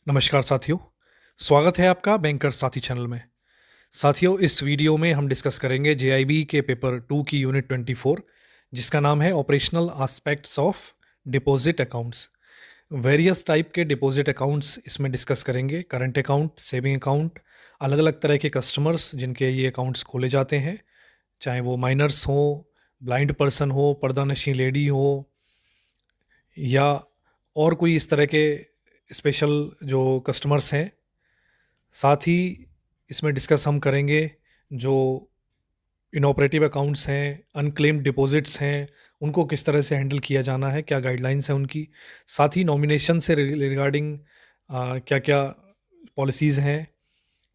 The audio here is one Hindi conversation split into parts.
नमस्कार साथियों, स्वागत है आपका बैंकर साथी चैनल में। साथियों, इस वीडियो में हम डिस्कस करेंगे जेआईबी के पेपर 2 की यूनिट 24, जिसका नाम है operational aspects of deposit accounts. Various type के डिपॉजिट अकाउंट्स इसमें डिस्कस करेंगे। करंट अकाउंट, सेविंग अकाउंट, अलग अलग तरह के कस्टमर्स जिनके ये अकाउंट्स खोले जाते हैं, चाहे वो माइनर्स हो, ब्लाइंड पर्सन हो, पर्दानशी लेडी हो, या और कोई इस तरह के स्पेशल जो कस्टमर्स हैं। साथ ही इसमें डिस्कस हम करेंगे जो इनऑपरेटिव अकाउंट्स हैं, अनक्लेम्ड डिपॉजिट्स हैं, उनको किस तरह से हैंडल किया जाना है, क्या गाइडलाइंस हैं उनकी। साथ ही नॉमिनेशन से रिगार्डिंग क्या क्या पॉलिसीज़ हैं,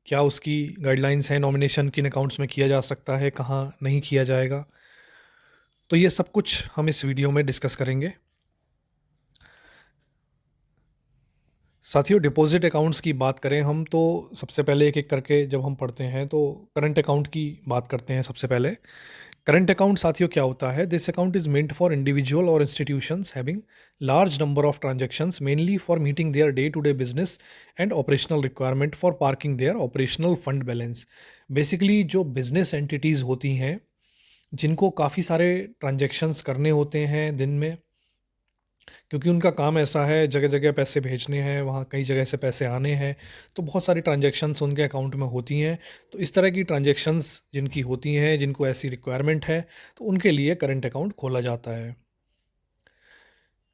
क्या उसकी गाइडलाइंस हैं, नॉमिनेशन किन अकाउंट्स में किया जा सकता है, कहाँ नहीं किया जाएगा। तो ये सब कुछ हम इस वीडियो में डिस्कस करेंगे। साथियों, डिपॉजिट अकाउंट्स की बात करें हम तो सबसे पहले एक एक करके जब हम पढ़ते हैं तो करंट अकाउंट की बात करते हैं। सबसे पहले करंट अकाउंट साथियों क्या होता है? This account is meant for individual और institutions having large number of transactions mainly for meeting their day to day business and operational requirement for parking their operational fund balance. Basically जो बिजनेस एंटिटीज़ होती हैं जिनको काफ़ी सारे ट्रांजैक्शंस करने होते हैं दिन में, क्योंकि उनका काम ऐसा है, जगह जगह पैसे भेजने हैं, वहाँ कई जगह से पैसे आने हैं, तो बहुत सारी ट्रांजैक्शंस उनके अकाउंट में होती हैं। तो इस तरह की ट्रांजैक्शंस जिनकी होती हैं, जिनको ऐसी रिक्वायरमेंट है, तो उनके लिए करंट अकाउंट खोला जाता है।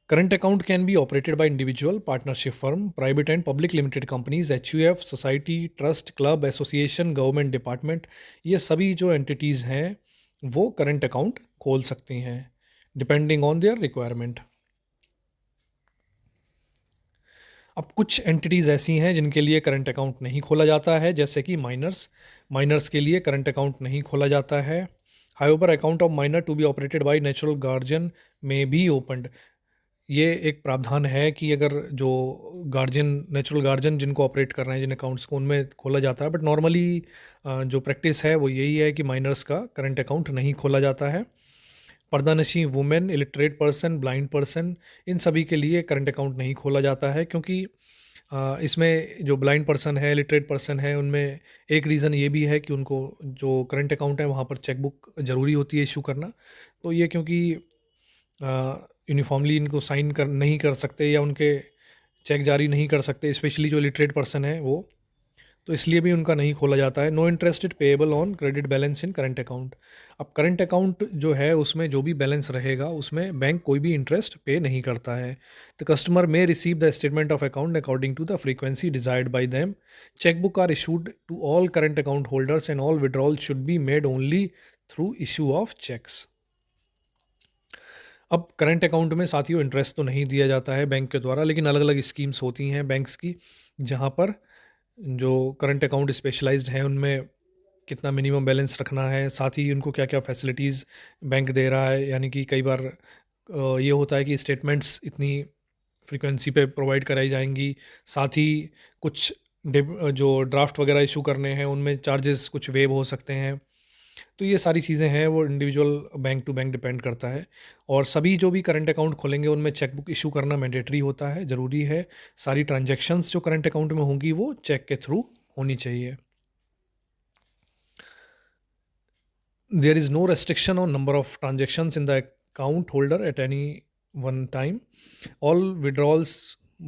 Current account can B operated by individual, partnership firm, private and public limited companies, HUF, society, trust, club, association, government department. ये सभी जो एंटिटीज़ हैं वो करंट अकाउंट खोल सकती हैं डिपेंडिंग ऑन देयर रिक्वायरमेंट। अब कुछ एंटिटीज़ ऐसी हैं जिनके लिए करंट अकाउंट नहीं खोला जाता है, जैसे कि माइनर्स। माइनर्स के लिए करंट अकाउंट नहीं खोला जाता है। However account of minor to be operated by natural guardian may be opened. ये एक प्रावधान है कि अगर जो गार्जियन, नेचुरल गार्जियन जिनको ऑपरेट कर रहे हैं जिन अकाउंट्स को, उनमें खोला जाता है। बट नॉर्मली जो प्रैक्टिस है वो यही है कि माइनर्स का करंट अकाउंट नहीं खोला जाता है। पर्दानशी women, illiterate person, blind person, इन सभी के लिए करंट अकाउंट नहीं खोला जाता है, क्योंकि इसमें जो ब्लाइंड पर्सन है, लिटरेट पर्सन है, उनमें एक रीज़न ये भी है कि उनको जो करंट अकाउंट है वहाँ पर चेकबुक ज़रूरी होती है इशू करना। तो ये क्योंकि यूनिफॉर्मली इनको साइन कर नहीं कर सकते या उनके चेक जारी नहीं कर सकते, स्पेशली जो लिटरेट पर्सन है वो, तो इसलिए भी उनका नहीं खोला जाता है। No interested payable on credit balance in current account. अब करंट अकाउंट जो है उसमें जो भी बैलेंस रहेगा उसमें बैंक कोई भी इंटरेस्ट पे नहीं करता है। The customer may receive the statement of account according to the frequency desired by them. Chequebook are issued to all current account holders and all withdrawal should be made only through issue of cheques. अब करंट अकाउंट में साथियों इंटरेस्ट तो नहीं दिया जाता है बैंक के द्वारा, लेकिन अलग अलग स्कीम्स होती हैं बैंक्स की, जहाँ पर जो करंट अकाउंट स्पेशलाइज्ड हैं उनमें कितना मिनिमम बैलेंस रखना है, साथ ही उनको क्या क्या फैसिलिटीज़ बैंक दे रहा है। यानी कि कई बार ये होता है कि स्टेटमेंट्स इतनी फ्रीक्वेंसी पे प्रोवाइड कराई जाएंगी, साथ ही कुछ जो ड्राफ्ट वगैरह इशू करने हैं उनमें चार्जेस कुछ वेव हो सकते हैं। तो ये सारी चीज़ें हैं, वो individual bank to bank depend करता है। और सभी जो भी करंट अकाउंट खोलेंगे उनमें चेकबुक इशू करना मैंडेटरी होता है, ज़रूरी है। सारी ट्रांजैक्शंस जो करंट अकाउंट में होंगी वो चेक के थ्रू होनी चाहिए। There is no restriction on number of transactions in the account holder at any one time. All withdrawals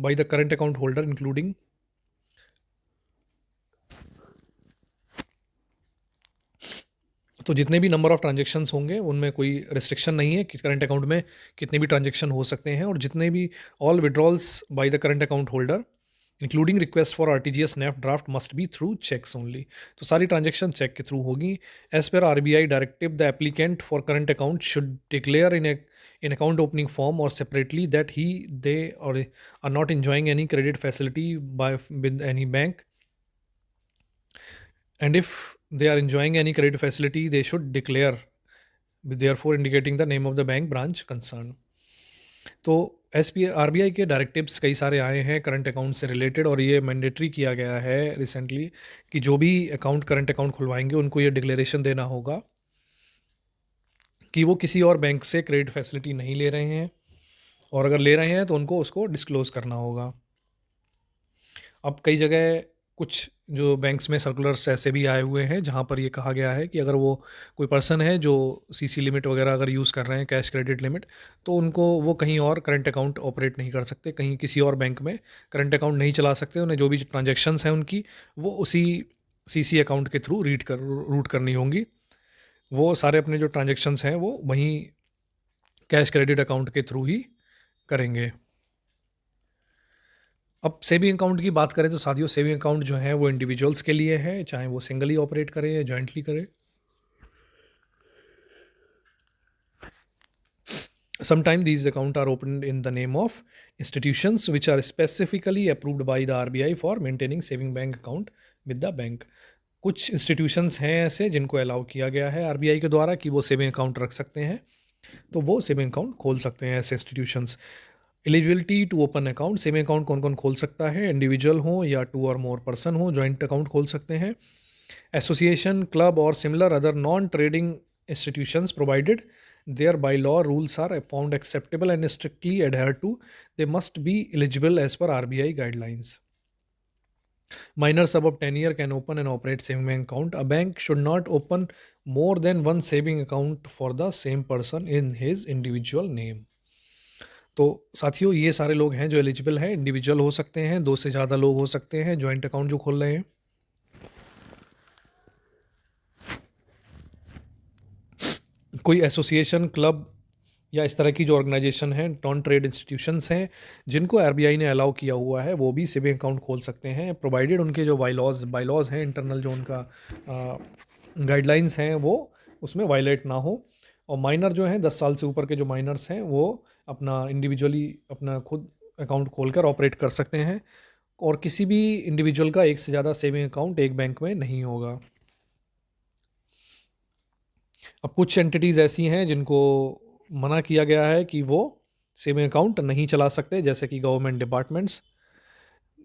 by the current account holder, including तो जितने भी नंबर ऑफ ट्रांजेक्शन्स होंगे उनमें कोई रिस्ट्रिक्शन नहीं है कि करंट अकाउंट में कितने भी ट्रांजेक्शन हो सकते हैं। और जितने भी all withdrawals by the current account holder including request for RTGS NEFT draft must be through cheques only. तो सारी ट्रांजेक्शन चेक के थ्रू होगी। As per RBI directive the applicant for current account should declare in account opening form और सेपरेटली दैट ही दे और are not enjoying any credit facility by with any bank, and if they are enjoying any credit facility they should declare, therefore indicating the name of the bank branch concerned। तो आरबीआई के डायरेक्टिव्स कई सारे आए हैं करंट अकाउंट से रिलेटेड, और ये मैंडेटरी किया गया है रिसेंटली कि जो भी अकाउंट करंट अकाउंट खुलवाएंगे उनको ये डिक्लेरेशन देना होगा कि वो किसी और बैंक से क्रेडिट फैसिलिटी नहीं ले रहे हैं, और अगर ले रहे हैं तो उनको उसको डिस्क्लोज़ करना होगा। अब कई जगह कुछ जो बैंक्स में सर्कुलर्स ऐसे भी आए हुए हैं जहाँ पर ये कहा गया है कि अगर वो कोई पर्सन है जो सीसी लिमिट वगैरह अगर यूज़ कर रहे हैं, कैश क्रेडिट लिमिट, तो उनको वो कहीं और करंट अकाउंट ऑपरेट नहीं कर सकते, कहीं किसी और बैंक में करंट अकाउंट नहीं चला सकते। उन्हें जो भी ट्रांजेक्शन्स हैं उनकी, वो उसी सीसी अकाउंट के थ्रू रूट करनी होंगी। वो सारे अपने जो ट्रांजेक्शन्स हैं वो वहीं कैश क्रेडिट अकाउंट के थ्रू ही करेंगे। अब सेविंग अकाउंट की बात करें तो साथियों, सेविंग अकाउंट जो है वो इंडिविजुअल्स के लिए है, चाहे वो सिंगली ऑपरेट करें या जॉइंटली करें। Sometimes these accounts are opened in the name of institutions which are specifically approved by the RBI for maintaining saving bank account with the bank. कुछ इंस्टीट्यूशंस हैं ऐसे जिनको अलाउ किया गया है आरबीआई के द्वारा कि वो सेविंग अकाउंट रख सकते हैं, तो वो सेविंग अकाउंट खोल सकते हैं ऐसे institutions. Eligibility to open account, saving account कौन कौन खोल सकता है? इंडिविजुअल हो या टू और मोर पर्सन हो, जॉइंट अकाउंट खोल सकते हैं। एसोसिएशन, क्लब और similar other non trading institutions provided their by law rules are found acceptable and strictly adhered to, they must be eligible as per RBI guidelines. Minors above 10 year can open and operate saving bank account. A bank should not open more than one saving account for the same person in his individual name. तो साथियों, ये सारे लोग हैं जो एलिजिबल हैं। इंडिविजुअल हो सकते हैं, दो से ज़्यादा लोग हो सकते हैं जॉइंट अकाउंट जो खोल रहे हैं। कोई एसोसिएशन, क्लब या इस तरह की जो ऑर्गेनाइजेशन है, नॉन ट्रेड इंस्टीट्यूशंस हैं जिनको आरबीआई ने अलाउ किया हुआ है, वो भी सेविंग अकाउंट खोल सकते हैं, प्रोवाइडेड उनके जो बाईलॉज हैं, इंटरनल जो उनका गाइडलाइंस हैं वो उसमें वायलेट ना हो। और माइनर जो हैं, 10 साल से ऊपर के जो माइनर्स हैं, वो अपना इंडिविजुअली अपना खुद अकाउंट खोलकर ऑपरेट कर सकते हैं, और किसी भी इंडिविजुअल का एक से ज़्यादा सेविंग अकाउंट एक बैंक में नहीं होगा। अब कुछ एंटिटीज़ ऐसी हैं जिनको मना किया गया है कि वो सेविंग अकाउंट नहीं चला सकते, जैसे कि government departments,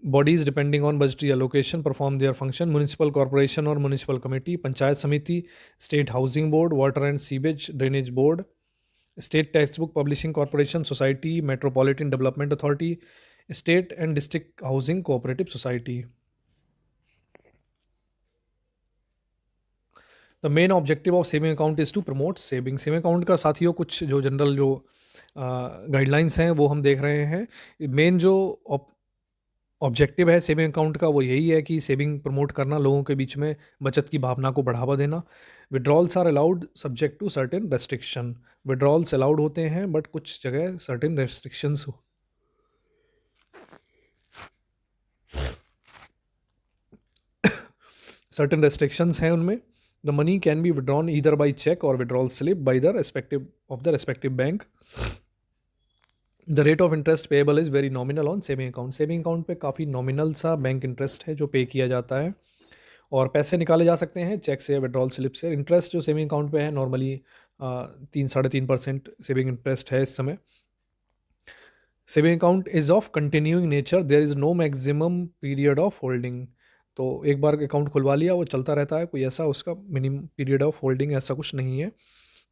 bodies depending on budgetary allocation perform their function, municipal corporation और municipal committee, panchayat samiti, state housing board, water and sewage drainage board, state text book publishing corporation, society, metropolitan development authority, state and district housing cooperative society. The main objective of saving account is to promote saving. Saving account का साथियों कुछ जो जनरल जो गाइडलाइंस हैं वो हम देख रहे हैं। मेन जो ऑब्जेक्टिव है सेविंग अकाउंट का वो यही है कि सेविंग प्रमोट करना, लोगों के बीच में बचत की भावना को बढ़ावा देना। Withdrawals are allowed subject to certain restriction. Withdrawals allowed होते हैं बट कुछ जगह सर्टेन रेस्ट्रिक्शंस हैं उनमें। The money can be withdrawn either by check or withdrawal slip by the respective bank. The rate of interest payable is very nominal on saving account. Saving account पे काफ़ी नॉमिनल सा बैंक इंटरेस्ट है जो पे किया जाता है, और पैसे निकाले जा सकते हैं चेक से या विड्रॉल स्लिप से। इंटरेस्ट जो सेविंग अकाउंट पे है नॉर्मली 3-3.5% सेविंग इंटरेस्ट है इस समय। Saving account is of continuing nature, there is no maximum period of holding. तो एक बार अकाउंट खुलवा लिया वो चलता रहता है, कोई ऐसा उसका मिनिमम पीरियड ऑफ होल्डिंग ऐसा कुछ नहीं है।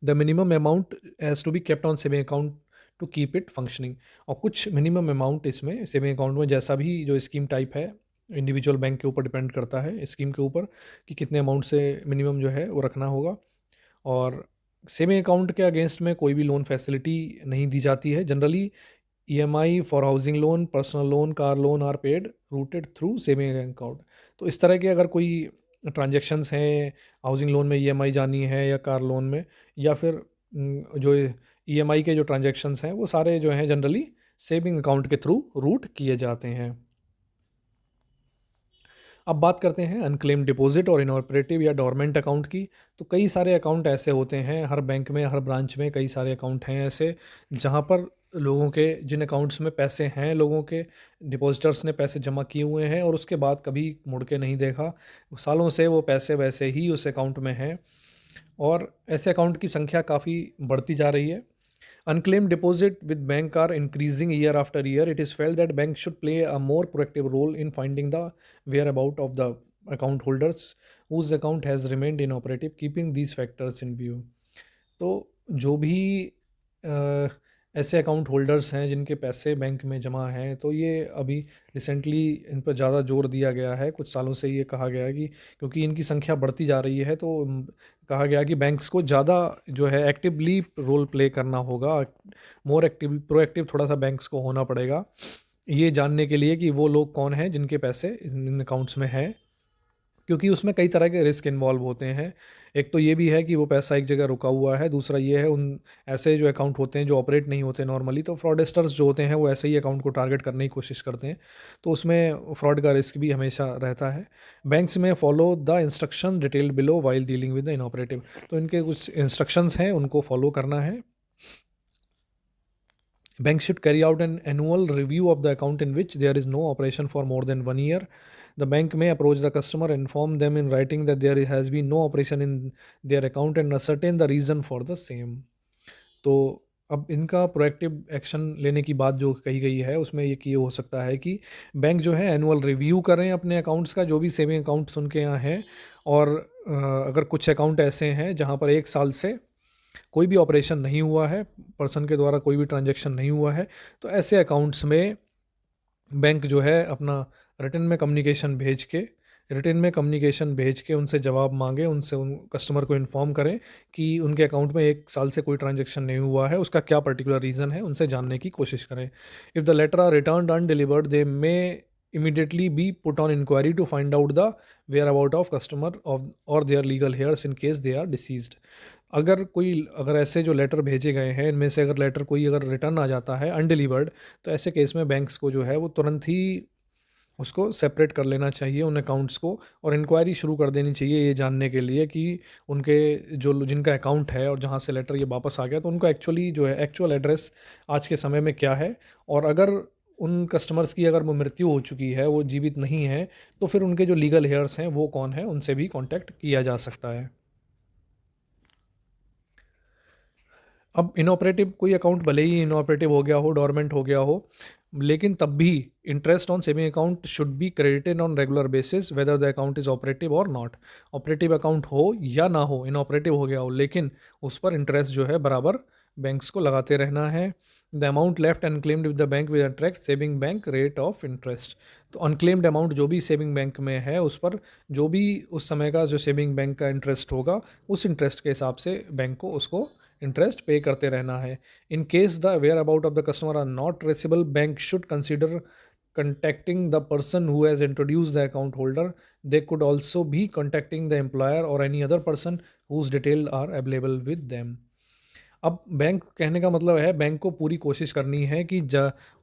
The minimum amount has to be kept on saving account to keep it functioning. और कुछ मिनिमम अमाउंट इसमें सेविंग अकाउंट में, जैसा भी जो स्कीम टाइप है, इंडिविजुअल बैंक के ऊपर डिपेंड करता है स्कीम के ऊपर कि कितने अमाउंट से मिनिमम जो है वो रखना होगा। और सेविंग अकाउंट के अगेंस्ट में कोई भी लोन फैसिलिटी नहीं दी जाती है। Generally EMI for housing loan, personal loan, car loan are paid routed through saving account. तो इस तरह के अगर कोई ट्रांजेक्शन्स हैं, हाउसिंग लोन में EMI जानी है या कार लोन में, या फिर जो EMI के जो ट्रांजेक्शन्स हैं वो सारे जो हैं जनरली सेविंग अकाउंट के थ्रू रूट किए जाते हैं। अब बात करते हैं अनक्लेम डिपॉजिट और इनऑपरेटिव या डोरमेंट अकाउंट की। तो कई सारे अकाउंट ऐसे होते हैं, हर बैंक में, हर ब्रांच में कई सारे अकाउंट हैं ऐसे जहाँ पर लोगों के, जिन अकाउंट्स में पैसे हैं, लोगों के डिपॉजिटर्स ने पैसे जमा किए हुए हैं और उसके बाद कभी मुड़ के नहीं देखा, सालों से वो पैसे वैसे ही उस अकाउंट में हैं, और ऐसे अकाउंट की संख्या काफ़ी बढ़ती जा रही है। Unclaimed deposit with bank are increasing year after year. It is felt that banks should play a more proactive role in finding the whereabout of the account holders whose account has remained inoperative, keeping these factors in view. तो जो भी ऐसे अकाउंट होल्डर्स हैं जिनके पैसे बैंक में जमा हैं, तो ये अभी रिसेंटली इन पर ज़्यादा जोर दिया गया है। कुछ सालों से ये कहा गया है कि क्योंकि इनकी संख्या बढ़ती जा रही है, तो कहा गया कि बैंक्स को ज़्यादा जो है एक्टिवली रोल प्ले करना होगा, मोर एक्टिव प्रोएक्टिव थोड़ा सा बैंक्स को होना पड़ेगा, ये जानने के लिए कि वो लोग कौन हैं जिनके पैसे इन अकाउंट्स में हैं, क्योंकि उसमें कई तरह के रिस्क इन्वॉल्व होते हैं। एक तो ये भी है कि वो पैसा एक जगह रुका हुआ है, दूसरा ये है उन ऐसे जो अकाउंट होते हैं जो ऑपरेट नहीं होते नॉर्मली, तो फ्रॉडस्टर्स जो होते हैं वो ऐसे ही अकाउंट को टारगेट करने की कोशिश करते हैं, तो उसमें फ्रॉड का रिस्क भी हमेशा रहता है। बैंक्स में follow the instruction detailed below while dealing with the inoperative, तो इनके कुछ इंस्ट्रक्शंस हैं, उनको फॉलो करना है। Bank should carry out an annual review of the account in which there is no operation for more than 1 year. The bank may approach the customer, inform them in writing that there has been no operation in their account and ascertain the reason for the same. तो अब इनका प्रोएक्टिव एक्शन लेने की बात जो कही गई है उसमें ये हो सकता है कि बैंक जो है एनुअल रिव्यू करें अपने अकाउंट्स का, जो भी सेविंग अकाउंट्स उनके यहाँ हैं, और अगर कुछ अकाउंट ऐसे हैं जहाँ पर 1 साल से कोई भी ऑपरेशन नहीं हुआ है, पर्सन के द्वारा कोई भी ट्रांजैक्शन नहीं हुआ है, तो ऐसे अकाउंट्स में बैंक जो है अपना रिटन में कम्युनिकेशन भेज के उनसे जवाब मांगे, उनसे उन कस्टमर को इन्फॉर्म करें कि उनके अकाउंट में 1 साल से कोई ट्रांजैक्शन नहीं हुआ है, उसका क्या पर्टिकुलर रीज़न है, उनसे जानने की कोशिश करें। If the letter are return undelivered they may immediately be put on inquiry to find out the whereabout of customer of or their legal heirs in case they are deceased. अगर ऐसे जो लेटर भेजे गए हैं इनमें से अगर लेटर कोई अगर रिटर्न आ जाता है अनडिलीवर्ड, तो ऐसे केस में बैंक्स को जो है वो तुरंत ही उसको सेपरेट कर लेना चाहिए उन अकाउंट्स को, और इंक्वायरी शुरू कर देनी चाहिए ये जानने के लिए कि उनके जो जिनका अकाउंट है और जहाँ से लेटर ये वापस आ गया, तो उनका एक्चुअली जो है एक्चुअल एड्रेस आज के समय में क्या है, और अगर उन कस्टमर्स की अगर वो मृत्यु हो चुकी है, वो जीवित नहीं है, तो फिर उनके जो लीगल हेयर्स हैं वो कौन है, उनसे भी कांटेक्ट किया जा सकता है। अब इनऑपरेटिव कोई अकाउंट भले ही इनऑपरेटिव हो गया हो, डोरमेंट हो गया हो, लेकिन तब भी interest on saving account should be credited on regular basis whether the account is operative और नॉट। ऑपरेटिव अकाउंट हो या ना हो, इनऑपरेटिव हो गया हो, लेकिन उस पर इंटरेस्ट जो है बराबर बैंक्स को लगाते रहना है। The amount left unclaimed with the bank with attract saving bank rate of interest, तो अनक्लेम्ड अमाउंट जो भी सेविंग बैंक में है उस पर जो भी उस समय का जो सेविंग बैंक का इंटरेस्ट होगा, उस इंटरेस्ट के हिसाब से बैंक को उसको इंटरेस्ट पे करते रहना है। In case the whereabouts of the customer are not traceable, bank should consider contacting the person who has introduced the account holder. They could also be contacting the employer or any other person whose details are available with them. अब बैंक कहने का मतलब है बैंक को पूरी कोशिश करनी है कि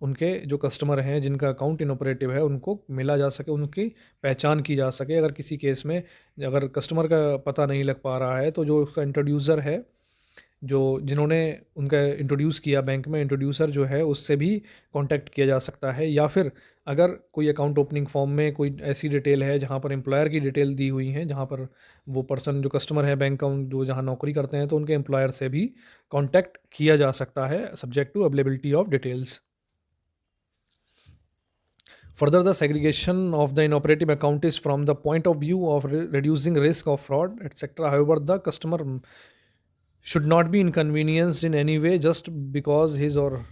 उनके जो कस्टमर हैं जिनका अकाउंट इनऑपरेटिव है उनको मिला जा सके, उनकी पहचान की जा सके। अगर किसी केस में अगर कस्टमर का पता नहीं लग पा रहा है, तो जो उसका इंट्रोड्यूसर है, जो जिन्होंने उनका इंट्रोड्यूस किया बैंक में, इंट्रोड्यूसर जो है उससे भी कांटेक्ट किया जा सकता है। या फिर अगर कोई अकाउंट ओपनिंग फॉर्म में कोई ऐसी डिटेल है जहाँ पर एम्प्लॉयर की डिटेल दी हुई है, जहाँ पर वो पर्सन जो कस्टमर है बैंक का जो जहाँ नौकरी करते हैं, तो उनके एम्प्लॉयर से भी कांटेक्ट किया जा सकता है subject to availability of details. Further, the segregation of the inoperative account is from the point of view of reducing risk of fraud, etc. However, the customer should not be inconvenienced in any way just because his or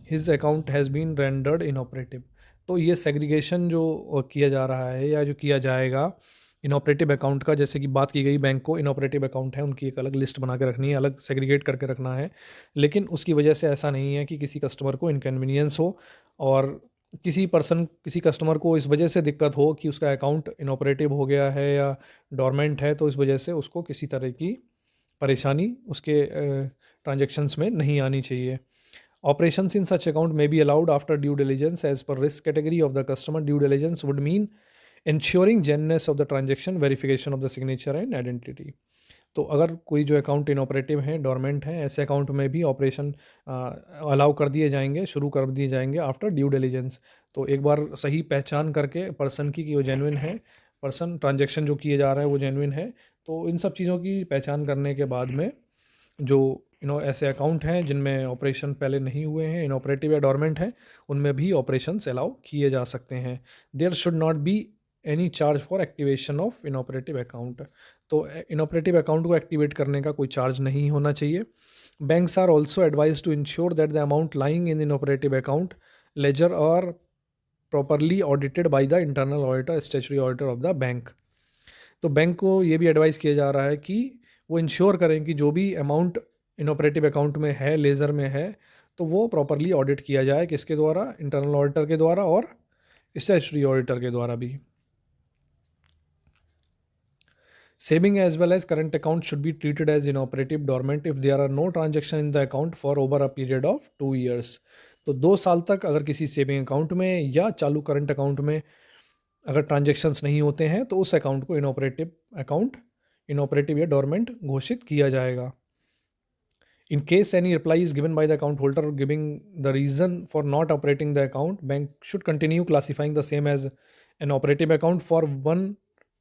his account has been rendered inoperative. तो ये सेग्रीगेशन जो किया जा रहा है या जो किया जाएगा इनऑपरेटिव अकाउंट का, जैसे कि बात की गई बैंक को इनऑपरेटिव अकाउंट है उनकी एक अलग लिस्ट बना के रखनी है, अलग सेग्रीगेट करके रखना है, लेकिन उसकी वजह से ऐसा नहीं है कि किसी कस्टमर को इनकन्वीनियंस हो और किसी कस्टमर को इस वजह से दिक्कत हो कि उसका अकाउंट इनऑपरेटिव हो गया है या डोरमेंट है, तो इस वजह से उसको किसी तरह की परेशानी उसके ट्रांजैक्शंस में नहीं आनी चाहिए। Operations in such account may be allowed after due diligence as per risk category of the customer. Due diligence would mean ensuring genuineness of the transaction, verification of the signature and identity. तो अगर कोई जो अकाउंट इनऑपरेटिव हैं, डोरमेंट हैं, ऐसे अकाउंट में भी ऑपरेशन अलाउ कर दिए जाएंगे, शुरू कर दिए जाएंगे आफ्टर ड्यू डिलीजेंस। तो एक बार सही पहचान करके पर्सन की कि वो जेन्युइन है, पर्सन ट्रांजैक्शन जो किए जा रहा है वो जेन्युइन है, तो इन सब चीज़ों की पहचान करने के बाद में जो ऐसे अकाउंट हैं जिनमें ऑपरेशन पहले नहीं हुए हैं, इनऑपरेटिव या डोरमेंट हैं, उनमें भी ऑपरेशंस अलाउ किए जा सकते हैं। There should not be any charge for activation of inoperative account. तो इनऑपरेटिव अकाउंट को एक्टिवेट करने का कोई चार्ज नहीं होना चाहिए। Banks are also advised to ensure that the amount lying in inoperative account ledger are properly audited by the internal auditor, statutory auditor of the bank. तो बैंक को ये भी एडवाइस किया जा रहा है कि वो इंश्योर करें कि जो भी अमाउंट इनऑपरेटिव अकाउंट में है, लेज़र में है, तो वो प्रॉपरली ऑडिट किया जाए, किसके द्वारा? इंटरनल ऑडिटर के द्वारा और स्टैट्यूटरी ऑडिटर के द्वारा भी. Saving as well as current account should be treated as inoperative dormant if there are no transaction in the account for over a period of 2 years. तो 2 साल तक अगर किसी सेविंग अकाउंट में या चालू करंट अकाउंट में अगर ट्रांजेक्शन्स नहीं होते हैं तो उस अकाउंट को इनऑपरेटिव या डोरमेंट घोषित किया जाएगा. In case any reply is given by the account holder giving the reason for not operating the account, bank should continue classifying the same as an operative account for 1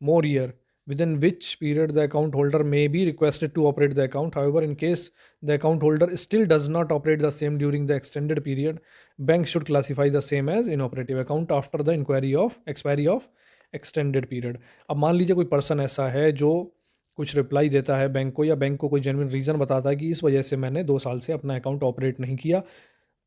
more year, within which period the account holder may be requested to operate the account. However, in case the account holder still does not operate the same during the extended period, bank should classify the same as inoperative account after the expiry of extended period. अब मान लीजिए कोई पर्सन ऐसा है जो कुछ रिप्लाई देता है बैंक को, या बैंक को कोई जेन्युइन रीज़न बताता है कि इस वजह से मैंने 2 साल से अपना अकाउंट ऑपरेट नहीं किया,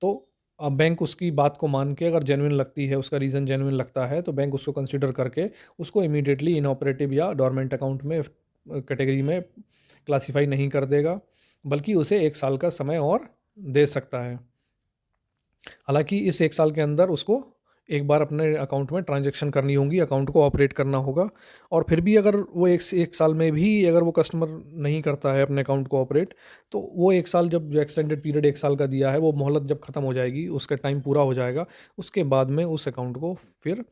तो अब बैंक उसकी बात को मान के अगर जेन्युइन लगती है, उसका रीज़न जेन्युइन लगता है, तो बैंक उसको कंसिडर करके उसको इमीडिएटली इनऑपरेटिव या डोरमेंट अकाउंट में कैटेगरी में क्लासीफाई नहीं कर देगा, बल्कि उसे 1 साल का समय और दे सकता है. हालांकि इस 1 साल के अंदर उसको एक बार अपने अकाउंट में ट्रांजैक्शन करनी होगी, अकाउंट को ऑपरेट करना होगा. और फिर भी अगर वो एक साल में भी अगर वो कस्टमर नहीं करता है अपने अकाउंट को ऑपरेट, तो वो 1 साल जब जो एक्सटेंडेड पीरियड 1 साल का दिया है, वो मोहलत जब ख़त्म हो जाएगी, उसका टाइम पूरा हो जाएगा, उसके बाद में उस अकाउंट को फिर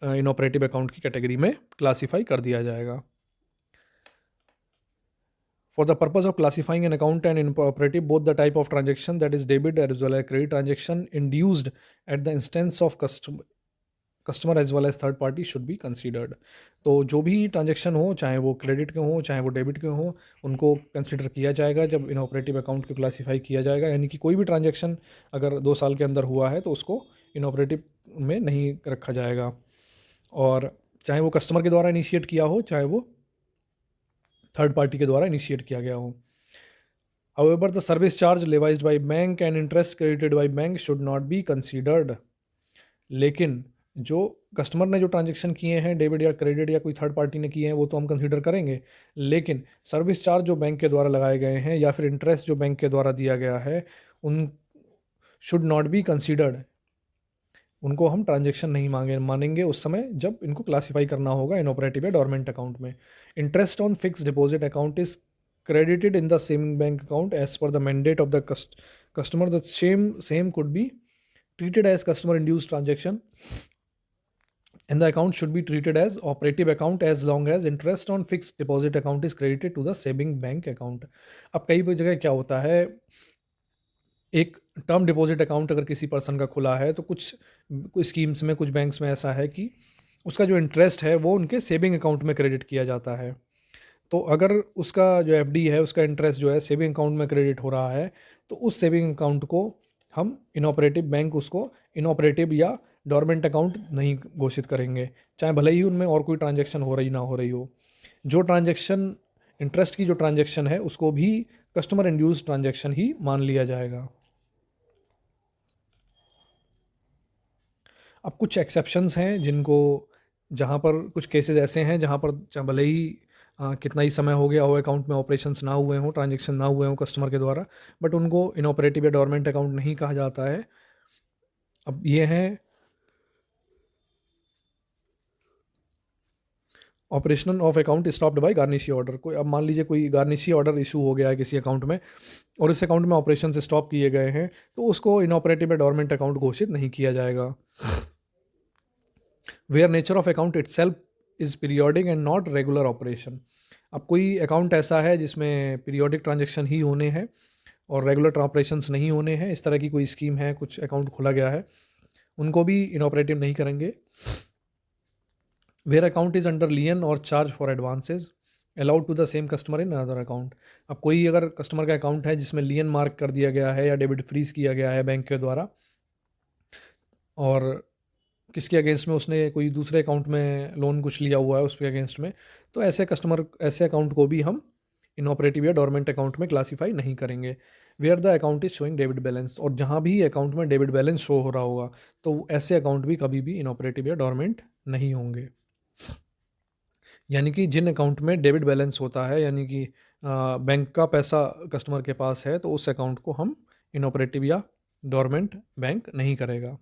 इनऑपरेटिव अकाउंट की कैटेगरी में क्लासीफाई कर दिया जाएगा. For the purpose of classifying an account and inoperative, both the type of transaction, that is debit as well as credit transaction induced at the instance of customer as well as third party should be considered. तो जो भी ट्रांजेक्शन हो, चाहे वो क्रेडिट के हो चाहे वो डेबिट के हो, उनको कंसिडर किया जाएगा जब इनऑपरेटिव अकाउंट को क्लासीफाई किया जाएगा. यानी कि कोई भी ट्रांजेक्शन अगर 2 साल के अंदर हुआ है तो उसको इनऑपरेटिव में नहीं रखा जाएगा, और चाहे वो कस्टमर के द्वारा इनिशिएट किया हो, चाहे वो थर्ड पार्टी के द्वारा इनिशिएट किया गया हो. However, the service charge levied by bank and interest credited by bank should not be considered. लेकिन जो कस्टमर ने जो ट्रांजेक्शन किए हैं, डेबिट या क्रेडिट या कोई थर्ड पार्टी ने किए हैं, वो तो हम कंसीडर करेंगे, लेकिन सर्विस चार्ज जो बैंक के द्वारा लगाए गए हैं या फिर इंटरेस्ट जो बैंक के द्वारा दिया गया है, उन शुड नॉट बी कंसीडर्ड. उनको हम ट्रांजेक्शन नहीं मानेंगे उस समय जब इनको क्लासीफाई करना होगा इनऑपरेटिव या डोरमेंट अकाउंट में. Interest on fix deposit account is credited in the saving bank account as per the mandate of the customer. The same could be treated as customer induced transaction, and the account should be treated as operative account as long as interest on fixed deposit account is credited to the saving bank account. अब कई जगह क्या होता है, एक टर्म डिपॉजिट अकाउंट अगर किसी पर्सन का खुला है, तो कुछ स्कीम्स में, कुछ बैंक्स में ऐसा है कि उसका जो इंटरेस्ट है वो उनके सेविंग अकाउंट में क्रेडिट किया जाता है. तो अगर उसका जो एफडी है, उसका इंटरेस्ट जो है सेविंग अकाउंट में क्रेडिट हो रहा है, तो उस सेविंग अकाउंट को हम बैंक उसको इनऑपरेटिव या डोरमेंट अकाउंट नहीं घोषित करेंगे, चाहे भले ही उनमें और कोई ट्रांजैक्शन हो रही ना हो रही हो. जो ट्रांजैक्शन इंटरेस्ट की जो ट्रांजैक्शन है, उसको भी कस्टमर इंड्यूस्ड ट्रांजैक्शन ही मान लिया जाएगा. अब कुछ एक्सेप्शंस हैं जिनको, जहाँ पर कुछ केसेस ऐसे हैं जहाँ पर भले ही कितना ही समय हो गया हो, अकाउंट में ऑपरेशंस ना हुए हों, ट्रांजैक्शन ना हुए हों कस्टमर के द्वारा, बट उनको इनऑपरेटिव या डोरमेंट अकाउंट नहीं कहा जाता है. अब ये हैं operation of account stopped bye garnishee order. कोई, अब मान लीजिए कोई गार्निशी ऑर्डर इशू हो गया है किसी अकाउंट में, और इस अकाउंट में ऑपरेशन से स्टॉप किए गए हैं, तो उसको इनऑपरेटिव या डोरमेंट अकाउंट घोषित नहीं किया जाएगा. Where nature of account itself is periodic and not regular operation. अब कोई अकाउंट ऐसा है जिसमें पीरियोडिक ट्रांजैक्शन ही होने हैं और रेगुलर ऑपरेशंस नहीं होने हैं, इस तरह की कोई स्कीम है, कुछ अकाउंट खोला गया है, उनको भी इनऑपरेटिव नहीं करेंगे. Where account is under lien और charge for advances allowed to the same customer in other account. अब कोई अगर कस्टमर का अकाउंट है जिसमें लियन मार्क कर दिया गया है या डेबिट फ्रीज किया गया है बैंक के द्वारा, और किसके अगेंस्ट में उसने कोई दूसरे अकाउंट में लोन कुछ लिया हुआ है उसके अगेंस्ट में, तो ऐसे अकाउंट को भी हम इनऑपरेटिव या डोरमेंट अकाउंट में क्लासीफाई नहीं करेंगे। Where the account is showing debit balance, और जहाँ भी अकाउंट में डेबिट बैलेंस शो हो रहा होगा तो ऐसे अकाउंट भी कभी भी इनऑपरेटिव या डोरमेंट नहीं होंगे। यानी कि जिन अकाउंट में डेबिट बैलेंस होता है, यानी कि बैंक का पैसा कस्टमर के पास है, तो उस अकाउंट को हम इनऑपरेटिव या डोरमेंट बैंक नहीं करेगा।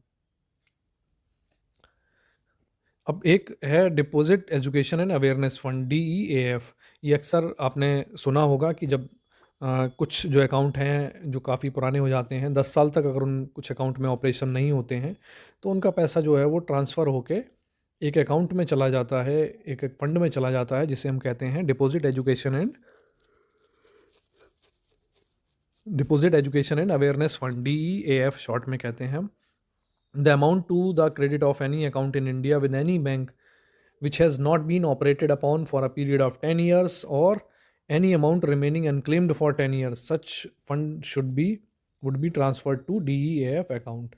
अब एक है deposit education and awareness fund, DEAF। ये अक्सर आपने सुना होगा कि जब कुछ जो अकाउंट हैं जो काफ़ी पुराने हो जाते हैं, 10 साल तक अगर उन कुछ अकाउंट में ऑपरेशन नहीं होते हैं, तो उनका पैसा जो है वो ट्रांसफ़र होके एक अकाउंट में चला जाता है, एक फंड में चला जाता है, जिसे हम कहते हैं deposit education and awareness fund, DEAF short में कहते हैं हम। The amount to the credit of any account in India with any bank which has not been operated upon for a period of 10 years, or any amount remaining unclaimed for 10 years, such fund would be transferred to DEAF account।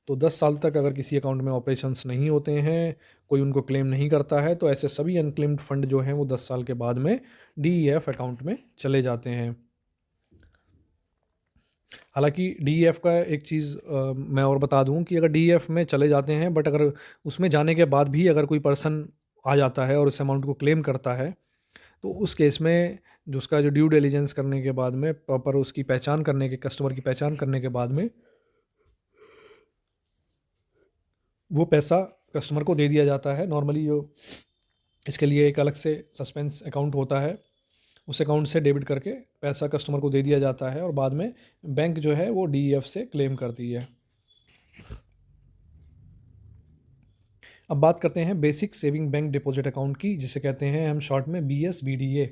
तो 10 साल तक अगर किसी अकाउंट में ऑपरेशंस नहीं होते हैं, कोई उनको क्लेम नहीं करता है, तो ऐसे सभी अनक्लेम्ड फंड जो हैं वो 10 साल के बाद में DEF अकाउंट में चले जाते हैं। हालांकि DEF का एक चीज़ मैं और बता दूं कि अगर DEF में चले जाते हैं, बट अगर उसमें जाने के बाद भी अगर कोई पर्सन आ जाता है और उस अमाउंट को क्लेम करता है, तो उस केस में जो उसका जो ड्यू डिलिजेंस करने के बाद में प्रॉपर उसकी पहचान करने के, कस्टमर की पहचान करने के बाद में वो पैसा कस्टमर को दे दिया जाता है। नॉर्मली जो इसके लिए एक अलग से सस्पेंस अकाउंट होता है, उस अकाउंट से डेबिट करके पैसा कस्टमर को दे दिया जाता है, और बाद में बैंक जो है वो DEF से क्लेम करती है। अब बात करते हैं basic saving bank deposit account की, जिसे कहते हैं हम शॉर्ट में BSBDA।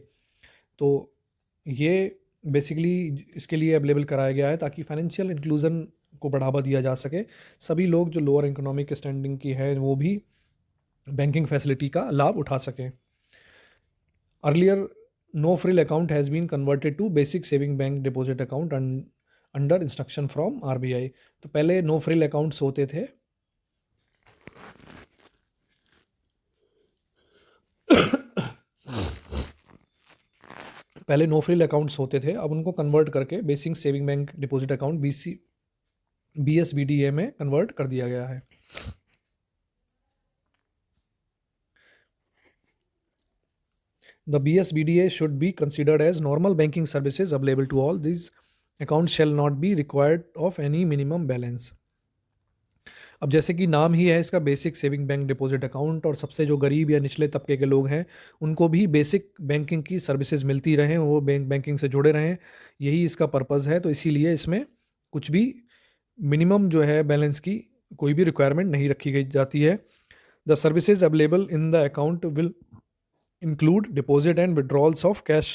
तो ये बेसिकली इसके लिए अवेलेबल कराया गया है ताकि फाइनेंशियल इंक्लूजन को बढ़ावा दिया जा सके। सभी लोग जो लोअर इकोनॉमिक स्टैंडिंग की है वो भी बैंकिंग फैसिलिटी का लाभ उठा सकें। Earlier no frill account has been converted to basic saving bank deposit account under instruction from RBI। तो पहले नो फ्रिल अकाउंट्स होते थे, अब उनको कन्वर्ट करके basic saving bank deposit account BSBDA में कन्वर्ट कर दिया गया है। The BSBDA should be considered as normal banking services available to all. These accounts shall not be required of any minimum balance। अब जैसे कि नाम ही है इसका basic saving bank deposit account, और सबसे जो गरीब या निचले तबके के लोग हैं उनको भी बेसिक बैंकिंग की सर्विसेज मिलती रहें, वो बैंकिंग से जुड़े रहें, यही इसका पर्पज़ है। तो इसीलिए इसमें कुछ भी मिनिमम जो है बैलेंस की कोई भी रिक्वायरमेंट नहीं रखी गई जाती है। The services available in the account will include deposit and withdrawals of cash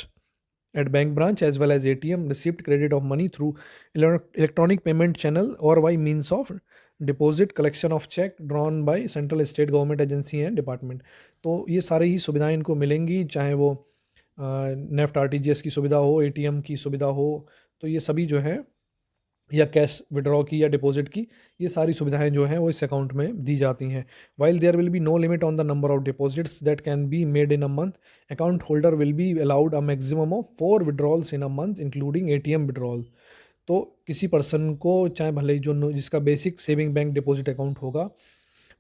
at bank branch, as well as ATM, receipt, credit of money through electronic payment channel or by means of deposit, collection of check drawn by central state government agency and department। तो ये सारी ही सुविधाएं इनको मिलेंगी, चाहे वो नेफ्ट RTGS की सुविधा हो, ATM की सुविधा हो, तो ये सभी जो है, या कैश विड्रॉ की या डिपॉजिट की, ये सारी सुविधाएं जो हैं वो इस अकाउंट में दी जाती हैं। While there will be no limit on the number of deposits that can be made in a month, account holder will be allowed a maximum of 4 withdrawals in a month including ATM withdrawal. तो किसी पर्सन को चाहे भले जो जिसका basic saving bank deposit account होगा,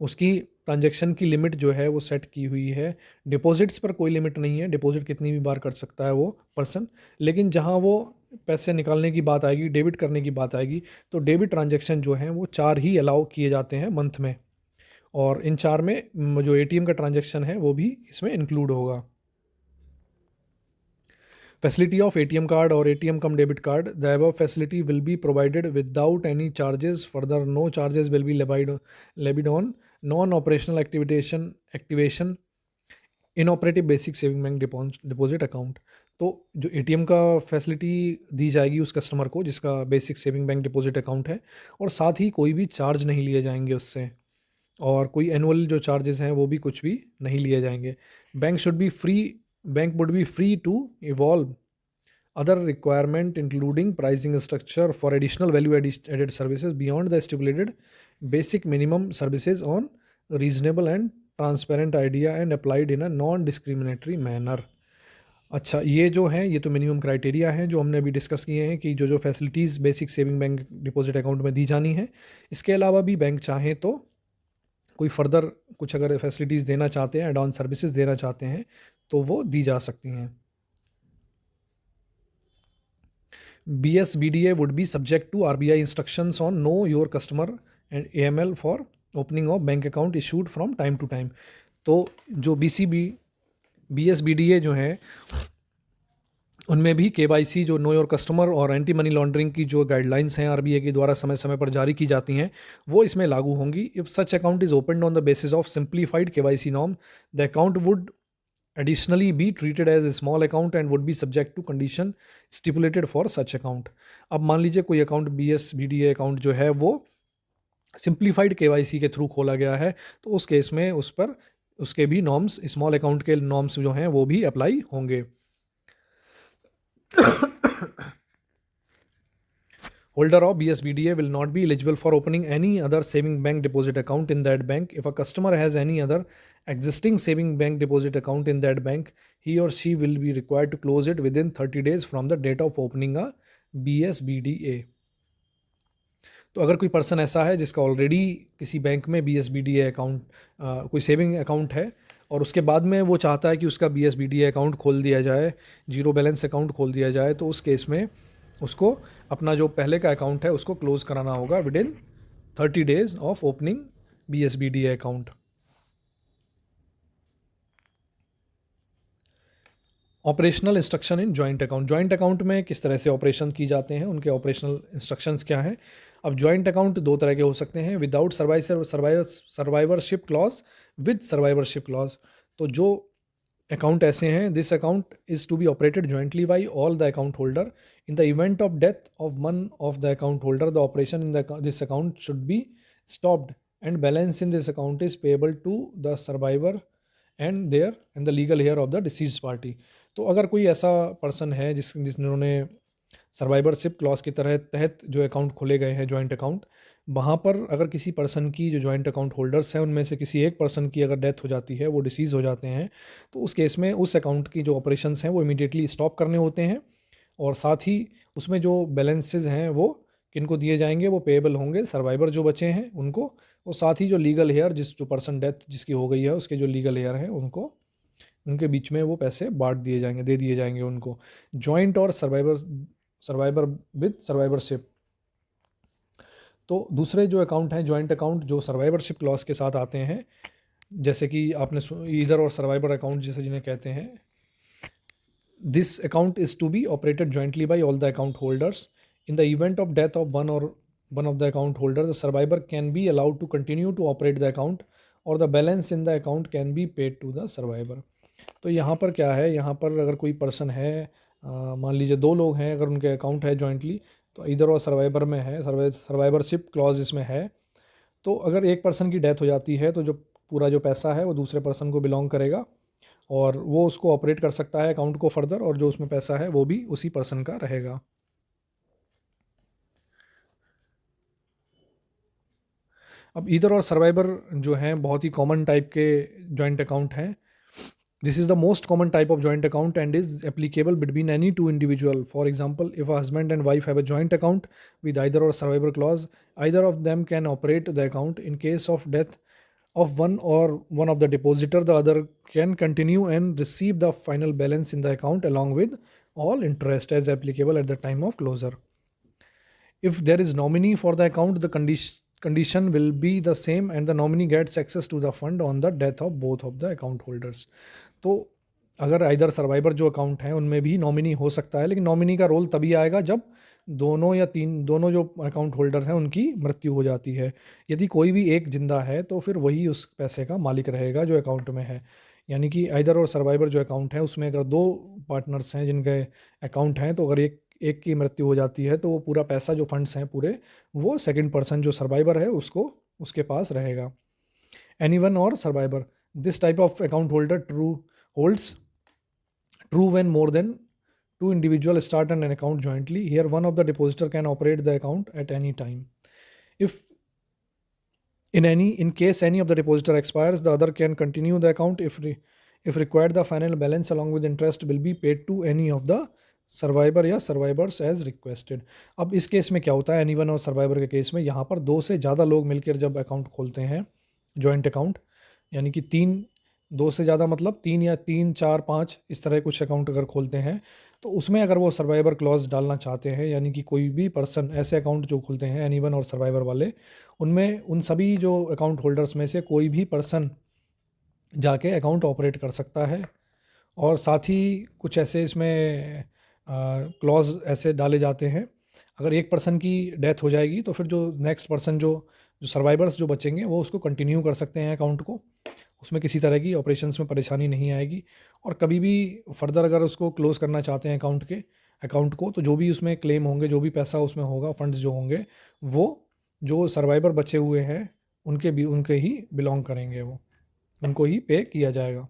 उसकी ट्रांजैक्शन की लिमिट जो है वो सेट की हुई है। डिपॉजिट्स पर कोई लिमिट नहीं है, डिपॉजिट कितनी भी बार कर सकता है वो पर्सन, लेकिन जहाँ वो पैसे निकालने की बात आएगी, डेबिट करने की बात आएगी, तो डेबिट ट्रांजैक्शन जो हैं वो 4 ही अलाउ किए जाते हैं मंथ में, और इन 4 में जो ATM का ट्रांजैक्शन है वो भी इसमें इंक्लूड होगा। फैसिलिटी ऑफ ATM कार्ड और ATM cum debit card, the above facility will be provided without any charges, further no charges will be levied on non operational activation inoperative basic saving bank deposit account. तो जो ATM का फैसिलिटी दी जाएगी उस कस्टमर को जिसका basic saving bank deposit account है, और साथ ही कोई भी चार्ज नहीं लिए जाएंगे उससे, और कोई एनुअल जो चार्जेस हैं वो भी कुछ भी नहीं लिए जाएंगे। Bank would be free to evolve other requirement including pricing structure for additional value added services beyond the stipulated basic minimum services on reasonable and transparent idea and applied in a non discriminatory manner। अच्छा, ये जो हैं ये तो मिनिमम क्राइटेरिया हैं जो हमने अभी डिस्कस किए हैं कि जो जो facilities basic saving bank deposit account में दी जानी है। इसके अलावा भी बैंक चाहें तो कोई फर्दर कुछ अगर फैसिलिटीज़ देना चाहते हैं, एड ऑन सर्विसेज देना चाहते हैं, तो वो दी जा सकती हैं। BSBDA would be subject to RBI instructions on know your customer and AML for opening of bank account issued from time to time। तो जो BSBDA जो है उनमें भी KYC जो नो योर कस्टमर और एंटी मनी लॉन्ड्रिंग की जो गाइडलाइंस हैं RBI के द्वारा समय समय पर जारी की जाती हैं, वो इसमें लागू होंगी। If such account is opened on the basis of simplified KYC norm, the account would additionally be treated as a small account and would be subject to condition stipulated for such account। अब मान लीजिए कोई अकाउंट BSBDA अकाउंट जो है वो सिंप्लीफाइड KYC के थ्रू खोला गया है, तो उस केस में उस पर उसके भी नॉर्म्स, स्मॉल अकाउंट के नॉर्म्स जो हैं वो भी अप्लाई होंगे। Holder of BSBDA will not be eligible for opening any other saving bank deposit account in that bank. If a customer has any other existing saving bank deposit account in that bank, he or she will be required to close it within 30 days from the date of opening a BSBDA। तो अगर कोई पर्सन ऐसा है जिसका ऑलरेडी किसी बैंक में BSBDA अकाउंट, कोई सेविंग अकाउंट है, और उसके बाद में वो चाहता है कि उसका BSBDA अकाउंट खोल दिया जाए, जीरो बैलेंस अकाउंट खोल दिया जाए, तो उस केस में उसको अपना जो पहले का अकाउंट है उसको क्लोज कराना होगा with in 30 days of opening BSBDA account. Operational instruction in joint account. Joint account में किस तरह से ऑपरेशन की जाते हैं, उनके ऑपरेशनल इंस्ट्रक्शंस क्या हैं। अब जॉइंट अकाउंट दो तरह के हो सकते हैं, without survivorship clause, with survivorship clause. तो जो अकाउंट ऐसे हैं, this account is to be operated jointly by all the account holder. In the event of death of one of the account holder, the operation in this account should be stopped and balance in this account is payable to the survivor and the legal heir of the deceased party. तो अगर कोई ऐसा पर्सन है जिन्होंने सर्वाइवरशिप क्लॉज की तहत जो अकाउंट खोले गए हैं जॉइंट अकाउंट, वहाँ पर अगर किसी पर्सन की जो जॉइंट अकाउंट होल्डर्स हैं उनमें से किसी एक पर्सन की अगर डेथ हो जाती है, वो डिसीज़ हो जाते हैं, तो उस केस में उस अकाउंट की जो ऑपरेशंस हैं वो इमीडिएटली स्टॉप करने होते हैं, और साथ ही उसमें जो बैलेंसेज हैं वो किनको दिए जाएंगे, वो पेएबल होंगे सर्वाइवर जो बचे हैं उनको, और साथ ही जो लीगल हेयर जो पर्सन डेथ जिसकी हो गई है उसके जो लीगल हेयर हैं उनको, उनके बीच में वो पैसे बांट दिए जाएंगे, दे दिए जाएंगे उनको। जॉइंट और सर्वाइवर विद सर्वाइवरशिप। तो दूसरे जो अकाउंट हैं जॉइंट अकाउंट जो सर्वाइवरशिप क्लॉज के साथ आते हैं, जैसे कि आपने ईदर और सर्वाइवर अकाउंट जैसे जिन्हें कहते हैं, this account is to be operated jointly by all the account holders. In the event of death of one of the account holder, the survivor can be allowed to continue to operate the account और the balance in the account can be paid to the survivor. तो यहाँ पर क्या है, यहाँ पर अगर कोई पर्सन है, मान लीजिए दो लोग हैं, अगर उनके अकाउंट है जॉइंटली, तो इधर और सर्वाइवर में है, सर्वाइवरशिप क्लॉज इसमें है, तो अगर एक पर्सन की डेथ हो जाती है तो जो पूरा जो पैसा है वो दूसरे पर्सन को बिलोंग करेगा, और वो उसको ऑपरेट कर सकता है अकाउंट को फर्दर, और जो उसमें पैसा है वो भी उसी पर्सन का रहेगा। अब ईदर और सर्वाइवर जो हैं बहुत ही कॉमन टाइप के जॉइंट अकाउंट हैं। This is the most common type of joint account and is applicable between any two individual. For example, if a husband and wife have a joint account with either or survivor clause, either of them can operate the account. In case of death of one of the depositor, the other can continue and receive the final balance in the account along with all interest as applicable at the time of closure. If there is nominee for the account, the condition will be the same and the nominee gets access to the fund on the death of both of the account holders। तो अगर आइदर सर्वाइवर जो अकाउंट हैं उनमें भी नॉमिनी हो सकता है, लेकिन नॉमिनी का रोल तभी आएगा जब दोनों जो अकाउंट होल्डर हैं उनकी मृत्यु हो जाती है। यदि कोई भी एक जिंदा है तो फिर वही उस पैसे का मालिक रहेगा जो अकाउंट में है। यानी कि आइदर और सर्वाइवर जो अकाउंट है उसमें अगर दो पार्टनर्स हैं जिनके अकाउंट हैं, तो अगर एक की मृत्यु हो जाती है तो वो पूरा पैसा जो फंड्स हैं पूरे, वो सेकंड पर्सन जो सर्वाइवर है उसको उसके पास रहेगा। एनीवन और survivor, this type of account holder holds true when more than two individuals start an account jointly. Here one of the depositor can operate the account at any time. If in case any of the depositor expires, the other can continue the account if required the final balance along with interest will be paid to any of the survivor या सर्वाइवर्स एज रिक्वेस्टेड। अब इस केस में क्या होता है, एनी वन और सर्वाइवर के केस में, यहाँ पर दो से ज़्यादा लोग मिलकर जब अकाउंट खोलते हैं, जॉइंट अकाउंट, यानी कि तीन, दो से ज़्यादा मतलब तीन या तीन चार पाँच इस तरह कुछ अकाउंट अगर खोलते हैं, तो उसमें अगर वो सर्वाइवर क्लॉज डालना चाहते हैं, यानी कि कोई भी पर्सन ऐसे अकाउंट जो खोलते हैं एनी वन और सर्वाइवर वाले, उनमें उन सभी जो अकाउंट होल्डर्स में से कोई भी पर्सन जाके अकाउंट ऑपरेट कर सकता है। और साथ ही कुछ ऐसे इसमें क्लॉज ऐसे डाले जाते हैं, अगर एक पर्सन की डेथ हो जाएगी तो फिर जो नेक्स्ट पर्सन जो जो सर्वाइवर्स जो बचेंगे वो उसको कंटिन्यू कर सकते हैं अकाउंट को, उसमें किसी तरह की ऑपरेशंस में परेशानी नहीं आएगी। और कभी भी फर्दर अगर उसको क्लोज़ करना चाहते हैं अकाउंट को, तो जो भी उसमें क्लेम होंगे, जो भी पैसा उसमें होगा, फंड्स जो होंगे, वो जो सर्वाइवर बचे हुए हैं उनके ही बिलोंग करेंगे, वो उनको ही पे किया जाएगा।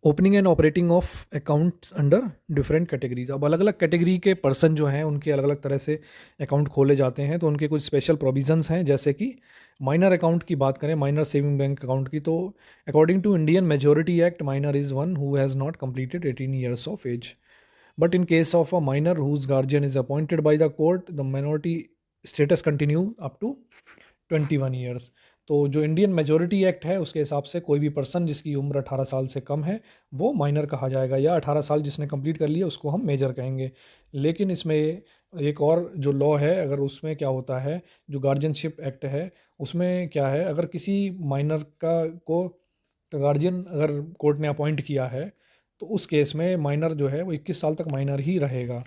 Opening and operating of account under different categories. अब अलग अलग कैटेगरी के पर्सन जो हैं उनके अलग अलग तरह से अकाउंट खोले जाते हैं, तो उनके कुछ स्पेशल प्रोविजंस हैं। जैसे कि माइनर अकाउंट की बात करें, माइनर सेविंग बैंक अकाउंट की, तो according to Indian majority act, minor is one who has not completed 18 years of age, but in case of a minor whose guardian is appointed by the court, the minority status continue up to 21 years. तो जो इंडियन मेजोरिटी एक्ट है उसके हिसाब से कोई भी पर्सन जिसकी उम्र 18 साल से कम है वो माइनर कहा जाएगा, या 18 साल जिसने कंप्लीट कर लिया उसको हम मेजर कहेंगे। लेकिन इसमें एक और जो लॉ है, अगर उसमें क्या होता है, जो गार्जियनशिप एक्ट है उसमें क्या है, अगर किसी माइनर को गार्जियन अगर कोर्ट ने अपॉइंट किया है, तो उस केस में माइनर जो है वो 21 साल तक माइनर ही रहेगा।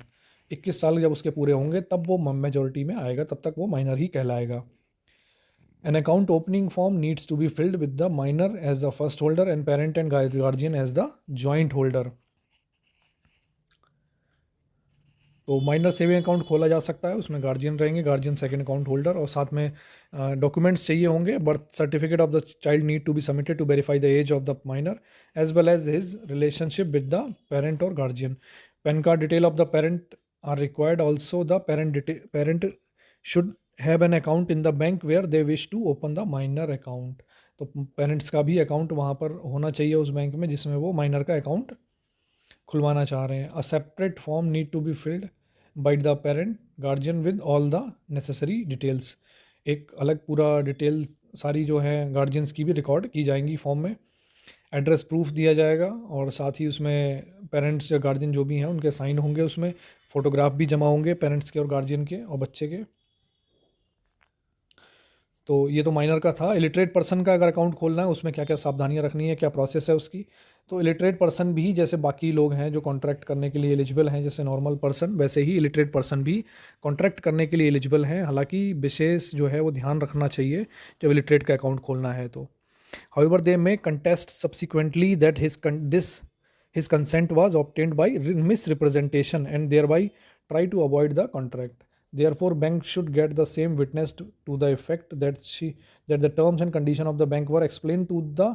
21 साल जब उसके पूरे होंगे तब वो मेजोरिटी में आएगा, तब तक वो माइनर ही कहलाएगा। An account opening form needs to be filled with the minor as the first holder and parent and guardian as the joint holder. तो माइनर सेविंग अकाउंट खोला जा सकता है, उसमें गार्जियन रहेंगे, गार्जियन सेकंड अकाउंट होल्डर, और साथ में डॉक्यूमेंट्स चाहिए होंगे। Birth certificate of the child need to be submitted to verify the age of the minor as well as his relationship with the parent or guardian. PAN card detail of the parent are required also. The parent should have an account in the bank where they wish to open the minor account. तो पेरेंट्स का भी अकाउंट वहाँ पर होना चाहिए उस बैंक में जिसमें वो माइनर का अकाउंट खुलवाना चाह रहे हैं। A separate form need to be filled by the parent guardian with all the necessary details. एक अलग पूरा डिटेल सारी जो है गार्जियंस की भी रिकॉर्ड की जाएंगी फॉर्म में। एड्रेस प्रूफ दिया जाएगा और साथ ही उसमें पेरेंट्स या गार्जियन जो भी हैं उनके साइन होंगे, उसमें फ़ोटोग्राफ भी जमा होंगे पेरेंट्स के और गार्जियन के और बच्चे के। तो ये तो माइनर का था। इलिटरेट पर्सन का अगर अकाउंट खोलना है उसमें क्या क्या सावधानियां रखनी है, क्या प्रोसेस है उसकी। तो इलिटरेट पर्सन भी जैसे बाकी लोग हैं जो कॉन्ट्रैक्ट करने के लिए एलिजिबल हैं, जैसे नॉर्मल पर्सन, वैसे ही इलिटरेट पर्सन भी कॉन्ट्रैक्ट करने के लिए एलिजिबल हैं। हालांकि विशेष जो है वो ध्यान रखना चाहिए जब इलिटरेट का अकाउंट खोलना है तो। However they may contest subsequently that his consent was obtained by misrepresentation and thereby try to avoid the contract. Therefore, bank should get the same witness to the effect that the terms and condition of the bank were explained to the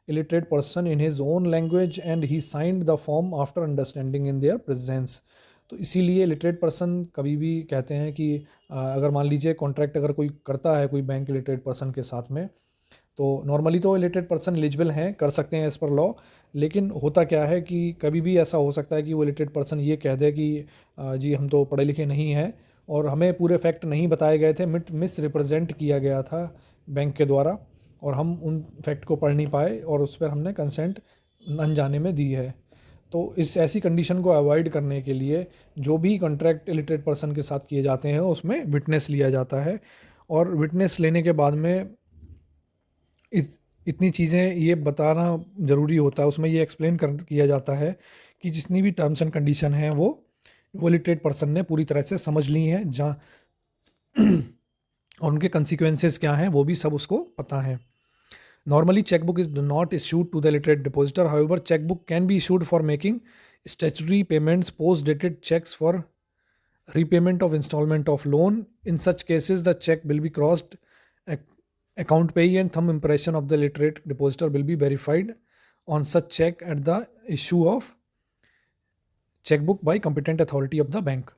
illiterate person in his own language and he signed the form after understanding in their presence. तो इसीलिए लिटरेट पर्सन कभी भी कहते हैं कि अगर मान लीजिए कॉन्ट्रैक्ट अगर कोई करता है कोई बैंक लिटरेट पर्सन के साथ में, तो नॉर्मली तो इलिटरेट पर्सन एलिजिबल हैं, कर सकते हैं एज़ पर लॉ। लेकिन होता क्या है कि कभी भी ऐसा हो सकता है कि वो इलिटरेट पर्सन ये कह दे कि जी हम तो पढ़े लिखे नहीं हैं और हमें पूरे फैक्ट नहीं बताए गए थे, मिस रिप्रेजेंट किया गया था बैंक के द्वारा और हम उन फैक्ट को पढ़ नहीं पाए और उस पर हमने कंसेंट अनजाने में दी है। तो इस ऐसी कंडीशन को अवॉइड करने के लिए जो भी कॉन्ट्रैक्ट इलिटरेट पर्सन के साथ किए जाते हैं उसमें विटनेस लिया जाता है। और विटनेस लेने के बाद में इतनी चीज़ें ये बताना ज़रूरी होता है, उसमें ये एक्सप्लेन किया जाता है कि जितनी भी टर्म्स एंड कंडीशन हैं वो लिटरेट पर्सन ने पूरी तरह से समझ ली हैं, जहाँ और उनके कंसिक्वेंसेस क्या हैं वो भी सब उसको पता है। Normally chequebook is not issued to the literate depositor, however chequebook can be issued for making statutory payments, post dated cheques for repayment of installment of loan. In such cases, the check will be crossed account payee and thumb impression of the literate depositor will be verified on such check at the issue of checkbook by competent authority of the bank.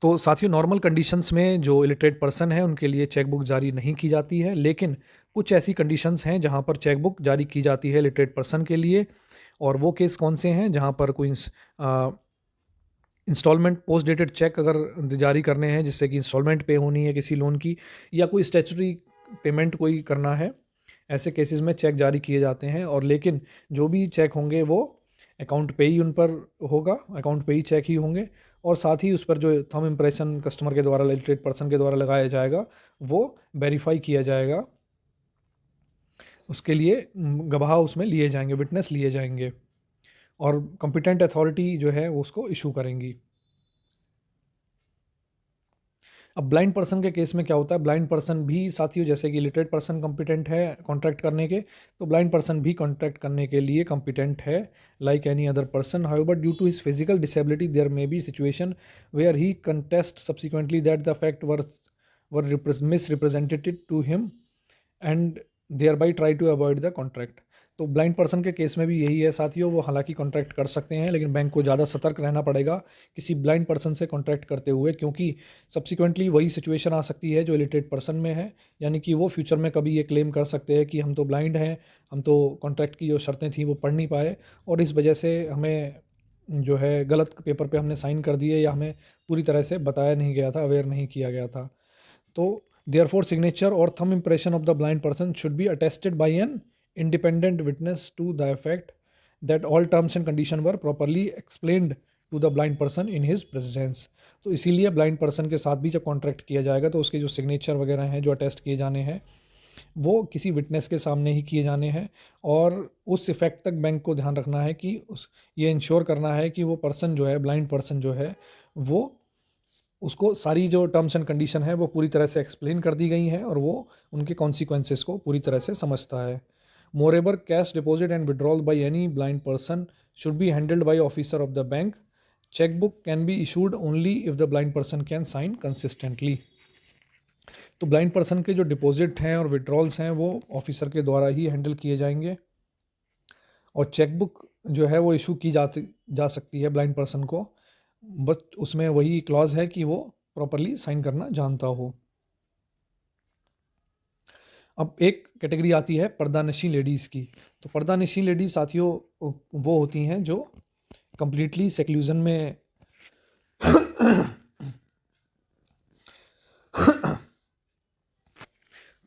तो साथियों, नॉर्मल कंडीशंस में जो इलिटरेट पर्सन है उनके लिए चेक बुक जारी नहीं की जाती है, लेकिन कुछ ऐसी कंडीशंस हैं जहाँ पर चेक बुक जारी की जाती है इलिटरेट पर्सन के लिए। और वो केस कौन से हैं? जहाँ पर कोई इंस्टॉलमेंट पोस्ट डेटेड चेक अगर जारी करने हैं जिससे कि इंस्टॉलमेंट पे होनी है किसी लोन की, या कोई स्टैचुटरी पेमेंट कोई करना है, ऐसे केसेस में चेक जारी किए जाते हैं। और लेकिन जो भी चेक होंगे वो अकाउंट पे ही उन पर होगा, अकाउंट पे ही चेक ही होंगे। और साथ ही उस पर जो थंब इम्प्रेशन कस्टमर के द्वारा, इलिटरेट पर्सन के द्वारा लगाया जाएगा, वो वेरीफाई किया जाएगा। उसके लिए गवाह उसमें लिए जाएंगे, विटनेस लिए जाएंगे, और कॉम्पिटेंट अथॉरिटी जो है वो उसको इशू करेंगी। अब ब्लाइंड पर्सन के केस में क्या होता है? ब्लाइंड पर्सन भी साथियों, जैसे कि लिटरेट पर्सन कॉम्पिटेंट है कॉन्ट्रैक्ट करने के, तो ब्लाइंड पर्सन भी कॉन्ट्रैक्ट करने के लिए कॉम्पिटेंट है like any other person. However, due to his physical disability there may be situation where he contest subsequently that the fact were misrepresented to him and thereby try to avoid the contract. तो ब्लाइंड पर्सन के केस में भी यही है साथियों, वो हालांकि कॉन्ट्रैक्ट कर सकते हैं, लेकिन बैंक को ज़्यादा सतर्क रहना पड़ेगा किसी ब्लाइंड पर्सन से कॉन्ट्रैक्ट करते हुए, क्योंकि सब्सिक्वेंटली वही सिचुएशन आ सकती है जो इलिटरेट पर्सन में है। यानी कि वो फ्यूचर में कभी ये क्लेम कर सकते हैं कि हम तो ब्लाइंड हैं, हम तो कॉन्ट्रैक्ट की जो शर्तें थी वो पढ़ नहीं पाए, और इस वजह से हमें जो है गलत पेपर पे हमने साइन कर दिए, या हमें पूरी तरह से बताया नहीं गया था, अवेयर नहीं किया गया था। तो therefore signature or thumb impression of the blind person should be attested by an independent witness to the effect that all terms and conditions were properly explained to the blind person in his presence। तो इसीलिए ब्लाइंड पर्सन के साथ भी जब कॉन्ट्रैक्ट किया जाएगा तो उसके जो सिग्नेचर वगैरह हैं जो अटेस्ट किए जाने हैं वो किसी विटनेस के सामने ही किए जाने हैं। और उस इफेक्ट तक बैंक को ध्यान रखना है कि ये इंश्योर करना है कि वो पर्सन जो है, ब्लाइंड पर्सन जो है, वो उसको सारी जो टर्म्स एंड कंडीशन है वो पूरी तरह से एक्सप्लेन कर दी गई हैं और वो उनके कॉन्सिक्वेंसेस को पूरी तरह से समझता है। Moreover, cash deposit and withdrawal by any blind person should be handled by officer of the bank. Chequebook can be issued only if the blind person can sign consistently. तो ब्लाइंड पर्सन के जो डिपॉजिट हैं और विड्रॉल्स हैं वो ऑफिसर के द्वारा ही हैंडल किए जाएंगे, और चेकबुक जो है वो इशू की जा सकती है ब्लाइंड पर्सन को, बस उसमें वही क्लॉज है कि वो प्रॉपरली साइन करना जानता हो। अब एक कैटेगरी आती है पर्दानशी लेडीज़ की। तो पर्दानशी लेडीज साथियों वो होती हैं जो कंप्लीटली सेक्लूजन में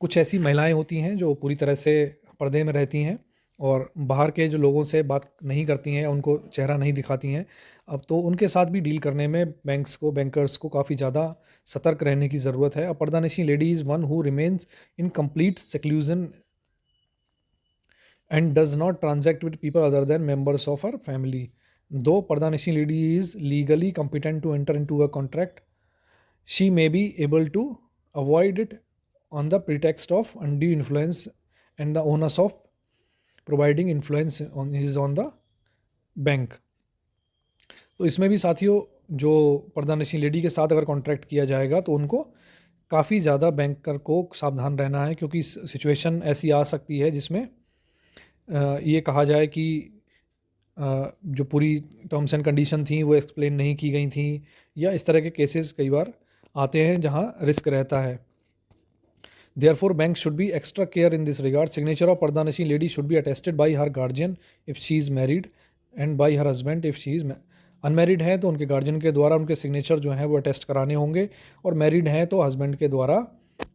कुछ ऐसी महिलाएं होती हैं जो पूरी तरह से पर्दे में रहती हैं और बाहर के जो लोगों से बात नहीं करती हैं, उनको चेहरा नहीं दिखाती हैं। अब तो उनके साथ भी डील करने में बैंकर्स को काफ़ी ज़्यादा सतर्क रहने की ज़रूरत है। A pardanashin lady is one who remains in complete seclusion and does not transact with people other than members of her family. Though Pardhanishni lady is legally competent to enter into a contract, she may be able to avoid it on the pretext of undue influence and the onus of providing influence on the bank. तो इसमें भी साथियों जो पर्दानशी लेडी के साथ अगर कॉन्ट्रैक्ट किया जाएगा तो उनको काफ़ी ज़्यादा बैंकर को सावधान रहना है, क्योंकि सिचुएशन ऐसी आ सकती है जिसमें ये कहा जाए कि जो पूरी टर्म्स एंड कंडीशन थी वो एक्सप्लेन नहीं की गई थी, या इस तरह के केसेस कई बार आते हैं जहां रिस्क रहता है। Therefore, banks should be extra care in this regard. Signature of Pardhanasi lady should be attested by her guardian if she is married and by her husband if she is unmarried है तो उनके गार्जियन के द्वारा उनके सिग्नेचर जो हैं वो अटेस्ट कराने होंगे, और मैरिड हैं तो हस्बैंड के द्वारा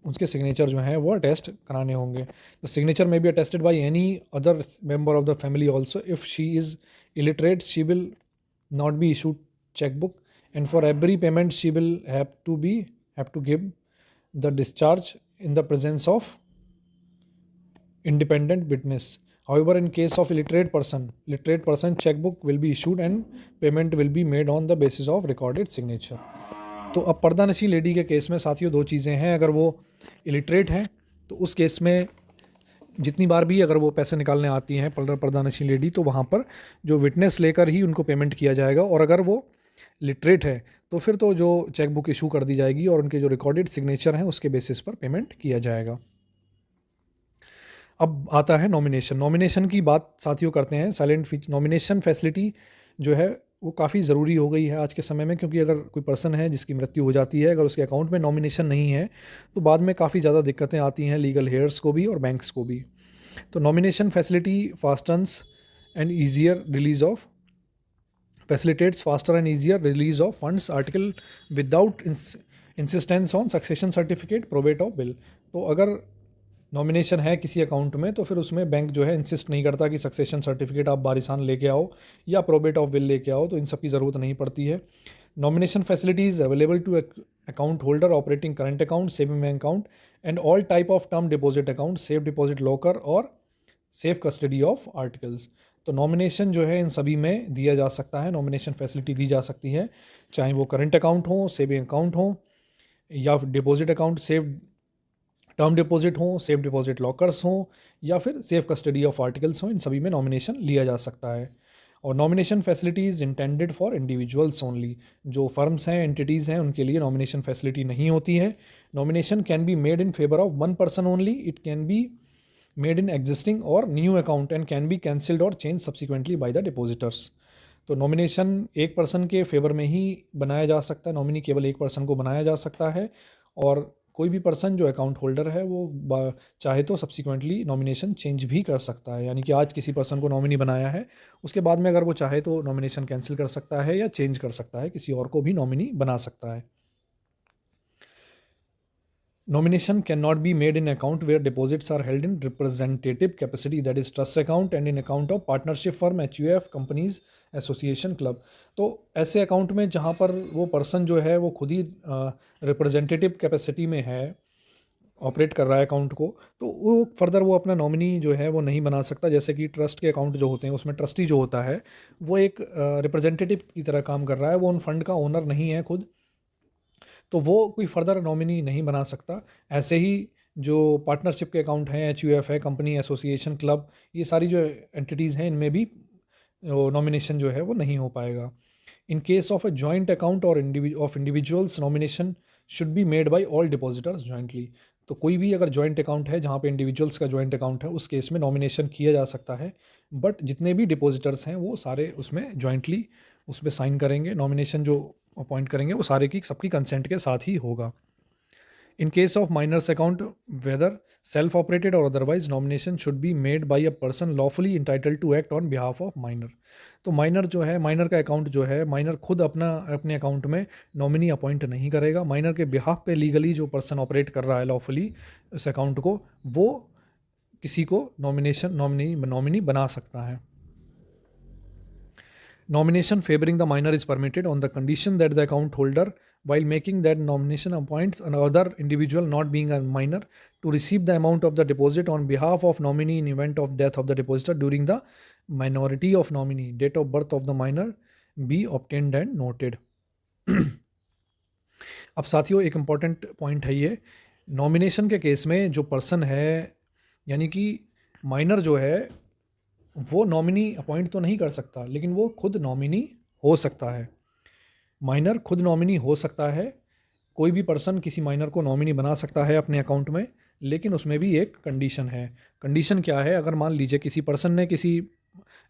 उसके सिग्नेचर जो हैं वो अटेस्ट कराने होंगे। The signature may be attested by any other member of the family also. If she is illiterate she will not be issued chequebook, and for every payment she will have to give the discharge in the presence of independent witness. However, in case of literate person checkbook will be issued and payment will be made on the basis of recorded signature. तो अब पर्दानशी लेडी के केस में साथियों दो चीज़ें हैं। अगर वो इलिटरेट हैं तो उस केस में जितनी बार भी अगर वो पैसे निकालने आती हैं पर्दानशी लेडी, तो वहाँ पर जो विटनेस लेकर ही उनको पेमेंट किया जाएगा, और अगर वो लिटरेट है तो फिर तो जो चेक बुक इशू कर दी जाएगी और उनके जो रिकॉर्डेड सिग्नेचर हैं उसके बेसिस पर पेमेंट किया जाएगा। अब आता है नॉमिनेशन की बात साथियों करते हैं। साइलेंट नॉमिनेशन फैसिलिटी जो है वो काफ़ी ज़रूरी हो गई है आज के समय में, क्योंकि अगर कोई पर्सन है जिसकी मृत्यु हो जाती है, अगर उसके अकाउंट में नॉमिनेशन नहीं है तो बाद में काफ़ी ज़्यादा दिक्कतें आती हैं लीगल हेयर्स को भी और बैंक्स को भी। तो nomination facility fastens and easier release of facilitates faster and easier release of funds article without insistence on succession certificate probate of bill। तो अगर नॉमिनेशन है किसी अकाउंट में तो फिर उसमें बैंक जो है इंसिस्ट नहीं करता कि सक्सेशन सर्टिफिकेट आप बारिशान लेके आओ या प्रोबेट ऑफ बिल लेके आओ, तो इन सब की ज़रूरत नहीं पड़ती है। Nomination facilities available to account holder operating current account, saving bank account and all type of term deposit account, safe deposit locker और सेफ कस्टडी ऑफ आर्टिकल्स। तो नॉमिनेशन जो है इन सभी में दिया जा सकता है, नॉमिनेशन फैसिलिटी दी जा सकती है, चाहे वो करंट अकाउंट हो, सेविंग अकाउंट हो या deposit account, safe term deposit हो, सेफ डिपॉजिट लॉकर्स हो या फिर सेफ कस्टडी ऑफ आर्टिकल्स हो, इन सभी में नॉमिनेशन लिया जा सकता है। और nomination facilities intended for individuals only, जो फर्म्स हैं, एंटिटीज़ हैं, उनके लिए नॉमिनेशन फैसिलिटी नहीं होती है। Nomination can be made in favour of one person only, it can be made in existing or new account and can be cancelled or change subsequently by the depositors. तो नॉमिनेशन एक पर्सन के फेवर में ही बनाया जा सकता है, नॉमिनी केवल एक पर्सन को बनाया जा सकता है, और कोई भी पर्सन जो अकाउंट होल्डर है वो चाहे तो सब्सिक्वेंटली नॉमिनेशन चेंज भी कर सकता है। यानी कि आज किसी पर्सन को नॉमिनी बनाया है, उसके बाद में अगर वो चाहे तो नॉमिनेशन कैंसिल कर सकता है या चेंज कर सकता है, किसी और को भी नॉमिनी बना सकता है। Nomination cannot be made in account where deposits are held in representative capacity, that is trust account, and in account of partnership firm, HUF, companies, association, club। तो ऐसे अकाउंट में जहाँ पर वो पर्सन जो है वो खुद ही रिप्रेजेंटेटिव कैपेसिटी में है, ऑपरेट कर रहा है अकाउंट को, तो वो फर्दर वो अपना नॉमिनी जो है वो नहीं बना सकता। जैसे कि ट्रस्ट के अकाउंट जो होते हैं उसमें ट्रस्टी जो होता है वो एक रिप्रेजेंटेटिव की तरह काम कर रहा है, वो उन फंड का ओनर नहीं है खुद, तो वो कोई फर्दर नॉमिनी नहीं बना सकता। ऐसे ही जो पार्टनरशिप के अकाउंट हैं, HUF है, कंपनी, एसोसिएशन, क्लब, ये सारी जो एंटिटीज़ हैं इनमें भी नॉमिनेशन जो है वो नहीं हो पाएगा। In case of a joint account or of individuals, nomination should be made by all depositors jointly. तो कोई भी अगर जॉइंट अकाउंट है जहाँ पे इंडिविजुअल्स का जॉइंट अकाउंट है, उस केस में नॉमिनेशन किया जा सकता है, बट जितने भी डिपॉजिटर्स हैं वो सारे उसमें जॉइंटली उसमें साइन करेंगे। नॉमिनेशन जो अपॉइंट करेंगे वो सारे की सबकी कंसेंट के साथ ही होगा। In case of minors account, whether self operated or otherwise, nomination should be made by a person lawfully entitled to act on behalf of minor. तो माइनर जो है, माइनर का अकाउंट जो है, माइनर खुद अपने अकाउंट में नॉमिनी अपॉइंट नहीं करेगा। माइनर के बिहाफ पे लीगली जो पर्सन ऑपरेट कर रहा है लॉफुली उस अकाउंट को, वो किसी को नॉमिनी बना सकता है। Nomination favoring the minor is permitted on the condition that the account holder, while making that nomination, appoints another individual not being a minor to receive the amount of the deposit on behalf of nominee in event of death of the depositor during the minority of nominee. Date of birth of the minor be obtained and noted। अब साथियों एक इम्पॉर्टेंट पॉइंट है ये, नॉमिनेशन के केस में जो पर्सन है यानी कि माइनर जो है वो नॉमिनी अपॉइंट तो नहीं कर सकता, लेकिन वो खुद नॉमिनी हो सकता है। माइनर खुद नॉमिनी हो सकता है, कोई भी पर्सन किसी माइनर को नॉमिनी बना सकता है अपने अकाउंट में, लेकिन उसमें भी एक कंडीशन है। कंडीशन क्या है? अगर मान लीजिए किसी पर्सन ने किसी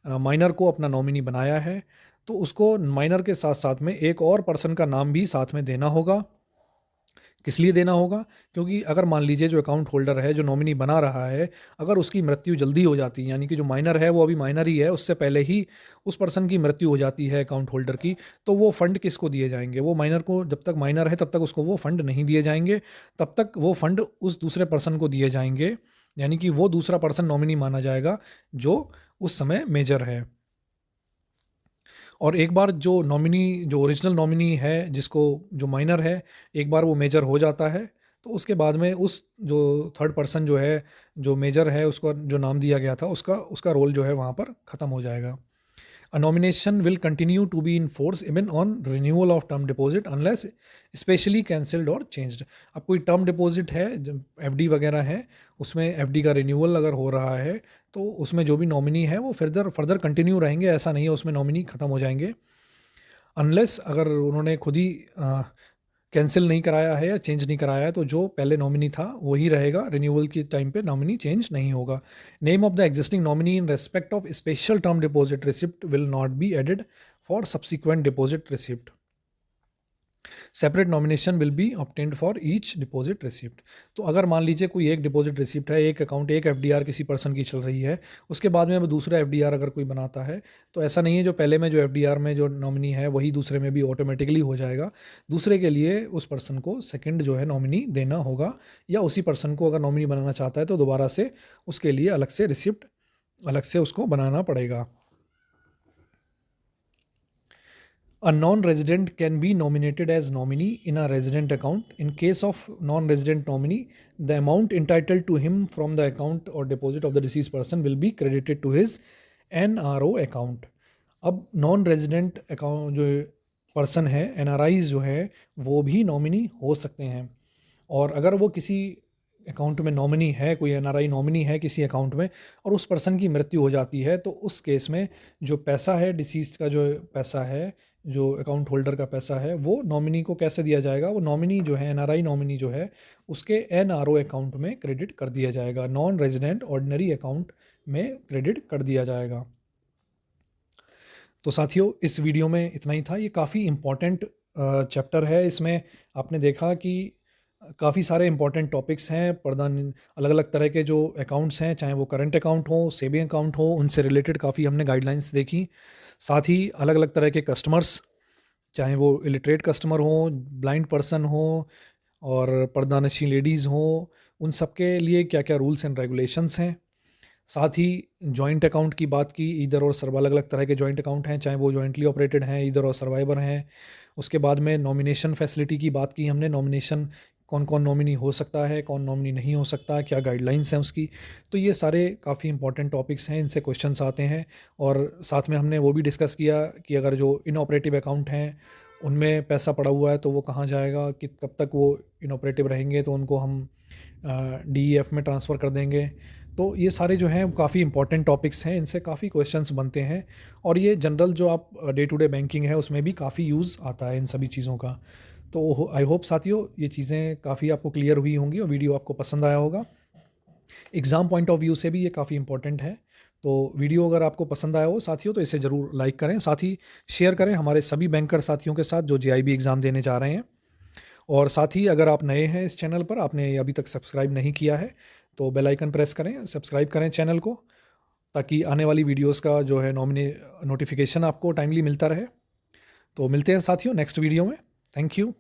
माइनर को अपना नॉमिनी बनाया है, तो उसको माइनर के साथ साथ में एक और पर्सन का नाम भी साथ में देना होगा। किस लिए देना होगा? क्योंकि अगर मान लीजिए जो अकाउंट होल्डर है, जो नॉमिनी बना रहा है, अगर उसकी मृत्यु जल्दी हो जाती है, यानी कि जो माइनर है वो अभी माइनर ही है, उससे पहले ही उस पर्सन की मृत्यु हो जाती है अकाउंट होल्डर की, तो वो फंड किसको दिए जाएंगे? वो माइनर को, जब तक माइनर है तब तक उसको वो फंड नहीं दिए जाएंगे, तब तक वो फंड उस दूसरे पर्सन को दिए जाएंगे, यानी कि वो दूसरा पर्सन नॉमिनी माना जाएगा जो उस समय मेजर है। और एक बार जो नॉमिनी, जो ओरिजिनल नॉमिनी है, जिसको जो माइनर है, एक बार वो मेजर हो जाता है, तो उसके बाद में उस जो थर्ड पर्सन जो है, जो मेजर है, उसको जो नाम दिया गया था उसका रोल जो है वहाँ पर ख़त्म हो जाएगा। A nomination will continue to be in force even on renewal of term deposit unless specially cancelled or changed। अब कोई टर्म डिपॉजिट है, जब FD वगैरह है, उसमें FD का रिन्यूअल अगर हो रहा है तो उसमें जो भी नॉमिनी है वो फर्दर कंटिन्यू रहेंगे, ऐसा नहीं है उसमें नॉमिनी ख़त्म हो जाएंगे, अनलेस अगर उन्होंने खुद ही कैंसिल नहीं कराया है या चेंज नहीं कराया है, तो जो पहले नॉमिनी था वही रहेगा, रिन्यूअल के टाइम पे नॉमिनी चेंज नहीं होगा। Name of the existing nominee in respect of special term deposit receipt will not be added for subsequent deposit receipt. Separate nomination will be obtained for each deposit receipt. तो अगर मान लीजिए कोई एक डिपॉजिट रिसिप्ट है, एक अकाउंट, एक एफडीआर किसी पर्सन की चल रही है, उसके बाद में अब दूसरा एफडीआर अगर कोई बनाता है, तो ऐसा नहीं है जो पहले में जो एफडीआर में जो नॉमिनी है वही दूसरे में भी ऑटोमेटिकली हो जाएगा। दूसरे के लिए उस पर्सन को सेकेंड जो है नॉमिनी देना होगा, या उसी पर्सन को अगर नॉमिनी बनाना चाहता है तो दोबारा से उसके लिए अलग से रिसिप्ट अलग से उसको बनाना पड़ेगा। A non-resident can be nominated as nominee in a resident account. In case of non-resident nominee, the amount entitled to him from the account or deposit of the deceased person will be credited to his NRO account. अब नॉन रेजिडेंट अकाउंट जो पर्सन है, NRIs जो है, वो भी नॉमिनी हो सकते हैं। और अगर वो किसी अकाउंट में नॉमिनी है, कोई NRI नॉमिनी है किसी अकाउंट में, और उस पर्सन की मृत्यु हो जाती है, तो उस केस में जो पैसा है, डिसीज का जो पैसा है, जो अकाउंट होल्डर का पैसा है, वो नॉमिनी को कैसे दिया जाएगा? वो नॉमिनी जो है, NRI नॉमिनी जो है, उसके NRO अकाउंट में क्रेडिट कर दिया जाएगा, नॉन रेजिडेंट ऑर्डिनरी अकाउंट में क्रेडिट कर दिया जाएगा। तो साथियों, इस वीडियो में इतना ही था। ये काफ़ी इम्पॉर्टेंट चैप्टर है। इसमें आपने देखा कि काफ़ी सारे इंपॉर्टेंट टॉपिक्स हैं। अलग अलग तरह के जो अकाउंट्स हैं, चाहे वो करंट अकाउंट हो, सेविंग अकाउंट हो, उनसे रिलेटेड काफ़ी हमने गाइडलाइंस देखी। साथ ही अलग अलग तरह के कस्टमर्स, चाहे वो इलिटरेट कस्टमर हो, ब्लाइंड पर्सन हो, और पर्दानशी लेडीज़ हो, उन सब के लिए क्या क्या रूल्स एंड रेगुलेशंस हैं। साथ ही जॉइंट अकाउंट की बात की, इधर और सर्व अलग अलग तरह के जॉइंट अकाउंट हैं, चाहे वो जॉइंटली ऑपरेटेड हैं, इधर और सर्वाइवर हैं। उसके बाद में नॉमिनेशन फैसिलिटी की बात की हमने, नॉमिनेशन कौन कौन नॉमिनी हो सकता है, कौन नॉमिनी नहीं हो सकता, क्या गाइडलाइंस हैं उसकी। तो ये सारे काफ़ी इंपॉर्टेंट टॉपिक्स हैं, इनसे क्वेश्चंस आते हैं। और साथ में हमने वो भी डिस्कस किया कि अगर जो इनऑपरेटिव अकाउंट हैं उनमें पैसा पड़ा हुआ है तो वो कहाँ जाएगा, कि कब तक वो इनऑपरेटिव रहेंगे, तो उनको हम DEF में ट्रांसफ़र कर देंगे। तो ये सारे जो हैं काफ़ी इंपॉर्टेंट टॉपिक्स हैं, इनसे काफ़ी क्वेश्चंस बनते हैं, और ये जनरल जो आप डे टू डे बैंकिंग है उसमें भी काफ़ी यूज़ आता है इन सभी चीज़ों का। तो आई होप साथियों ये चीज़ें काफ़ी आपको क्लियर हुई होंगी और वीडियो आपको पसंद आया होगा। एग्ज़ाम पॉइंट ऑफ व्यू से भी ये काफ़ी इंपॉर्टेंट है। तो वीडियो अगर आपको पसंद आया हो साथियों, तो इसे ज़रूर लाइक करें, साथ ही शेयर करें हमारे सभी बैंकर साथियों के साथ जो JIB एग्ज़ाम देने जा रहे हैं। और साथ ही अगर आप नए हैं इस चैनल पर, आपने अभी तक सब्सक्राइब नहीं किया है, तो बेल आइकन प्रेस करें, सब्सक्राइब करें चैनल को, ताकि आने वाली वीडियोस का जो है नोटिफिकेशन आपको टाइमली मिलता रहे। तो मिलते हैं साथियों नेक्स्ट वीडियो में। Thank you.